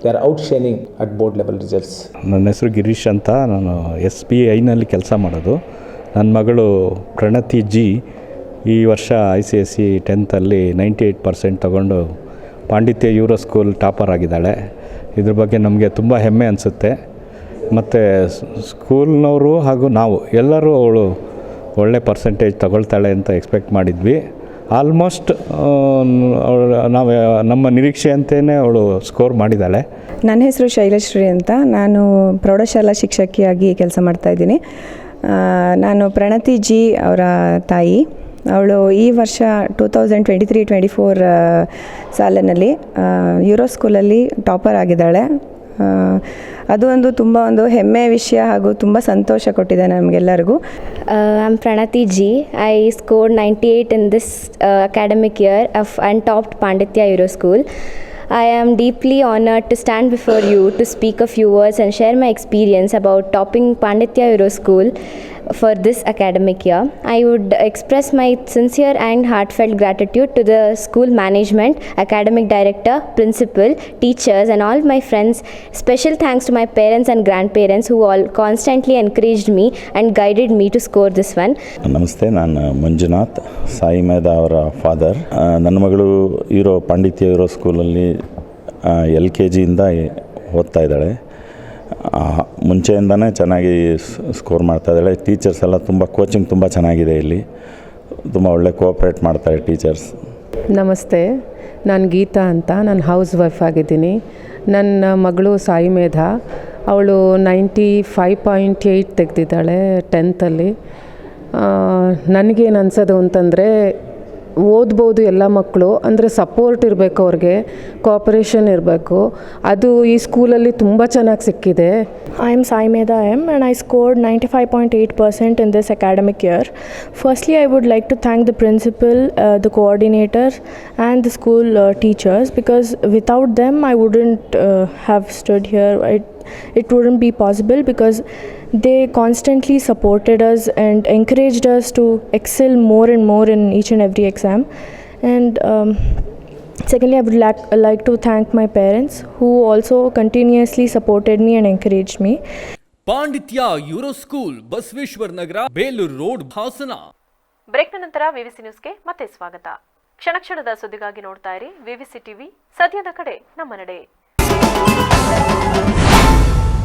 They are outshining at board level results. ನನ್ನ ಹೆಸರು ಗಿರೀಶ್ ಅಂತ, ನಾನು SBIನಲ್ಲಿ ಕೆಲಸ ಮಾಡೋದು. ನನ್ನ ಮಗಳು ಪ್ರಣತಿ G ಈ ವರ್ಷ ICSE 10th 98% ತಗೊಂಡು ಪಾಂಡಿತ್ಯ ಯೂರೋ ಸ್ಕೂಲ್ ಟಾಪರ್ ಆಗಿದ್ದಾಳೆ. ಇದ್ರ ಬಗ್ಗೆ ನಮಗೆ ತುಂಬ ಹೆಮ್ಮೆ ಅನಿಸುತ್ತೆ. ಮತ್ತು ಸ್ಕೂಲ್ನವರು ಹಾಗೂ ನಾವು ಎಲ್ಲರೂ ಅವಳು ಒಳ್ಳೆ ಪರ್ಸೆಂಟೇಜ್ ತಗೊಳ್ತಾಳೆ ಅಂತ ಎಕ್ಸ್ಪೆಕ್ಟ್ ಮಾಡಿದ್ವಿ. ಆಲ್ಮೋಸ್ಟ್ ನಾವು ನಮ್ಮ ನಿರೀಕ್ಷೆಯಂತೆಯೇ ಅವಳು ಸ್ಕೋರ್ ಮಾಡಿದ್ದಾಳೆ. ನನ್ನ ಹೆಸರು ಶೈಲಶ್ರೀ ಅಂತ, ನಾನು ಪ್ರೌಢಶಾಲಾ ಶಿಕ್ಷಕಿಯಾಗಿ ಕೆಲಸ ಮಾಡ್ತಾಯಿದ್ದೀನಿ. ನಾನು ಪ್ರಣತಿ ಜಿ ಅವರ ತಾಯಿ. ಅವಳು ಈ ವರ್ಷ 2023-24 ಸಾಲಿನಲ್ಲಿ ಯೂರೋ ಸ್ಕೂಲಲ್ಲಿ ಟಾಪರ್ ಆಗಿದ್ದಾಳೆ. ಅದು ತುಂಬ ಹೆಮ್ಮೆಯ ವಿಷಯ ಹಾಗೂ ತುಂಬ ಸಂತೋಷ ಕೊಟ್ಟಿದೆ ನಮಗೆಲ್ಲರಿಗೂ. I am Pranati G. I scored 98 in this academic year and topped Panditya Euro School. I am deeply honored to stand before you to speak a few words and share my experience about topping Panditya Euro School for this academic year. I would express my sincere and heartfelt gratitude to the school management, academic director, principal, teachers and all my friends. Special thanks to my parents and grandparents who all constantly encouraged me and guided me to score this one. ನಮಸ್ತೆ, ನಾನು ಮಂಜುನಾಥ್, ಸಾಯಿ ಮೇಧಾ ಅವರ father. ನನ್ನ ಮಗಳು ಪಾಂಡಿತ್ಯ euro ಸ್ಕೂಲಲ್ಲಿ LKGಯಿಂದ ಓದ್ತಾ ಇದ್ದಾಳೆ. ಮುಂಚೆಯಿಂದನೇ ಚೆನ್ನಾಗಿ ಸ್ಕೋರ್ ಮಾಡ್ತಾಯಿದ್ದಾಳೆ. ಟೀಚರ್ಸ್ ಎಲ್ಲ ತುಂಬ ಕೋಚಿಂಗ್ ತುಂಬ ಚೆನ್ನಾಗಿದೆ. ಇಲ್ಲಿ ತುಂಬ ಒಳ್ಳೆ ಕೋಆಪ್ರೇಟ್ ಮಾಡ್ತಾರೆ ಟೀಚರ್ಸ್. ನಮಸ್ತೆ, ನಾನು ಗೀತಾ ಅಂತ, ನಾನು ಹೌಸ್ ವೈಫ್ ಆಗಿದ್ದೀನಿ. ನನ್ನ ಮಗಳು ಸಾಯಿ ಮೇಧಾ, ಅವಳು 95.8 ತೆಗೆದಿದ್ದಾಳೆ 10th. ನನಗೇನು ಅನ್ಸೋದು ಅಂತಂದರೆ, ಓದ್ಬೋದು ಎಲ್ಲ ಮಕ್ಕಳು, ಅಂದರೆ ಸಪೋರ್ಟ್ ಇರಬೇಕು, ಅವ್ರಿಗೆ ಕೋಆಪರೇಷನ್ ಇರಬೇಕು. ಅದು ಈ ಸ್ಕೂಲಲ್ಲಿ ತುಂಬ ಚೆನ್ನಾಗಿ ಸಿಕ್ಕಿದೆ. I am Sai Medha M and I scored 95.8% in this academic year. Firstly, I would like to thank the principal, the coordinator and the school teachers, because without them I wouldn't have stood here. It wouldn't be possible, because they constantly supported us and encouraged us to excel more and more in each and every exam. And secondly, I would like to thank my parents, who also continuously supported me and encouraged me. ಪಾಂಡಿತ್ಯ euro school, Basaveshwara Nagar, Belur road, Hassan. ಬ್ರೇಕ್ನ ನಂತರ ವಿವಿಸಿ ನ್ಯೂಸ್ಗೆ ಮತ್ತೆ ಸ್ವಾಗತ. ಕ್ಷಣದ ಸುದ್ದಿಗಾಗಿ ನೋಡ್ತಾ ಇರಿ ವಿವಿಸಿ TV, ಸದ್ಯದ ಕಡೆ ನಮ್ಮ ನಡೆ.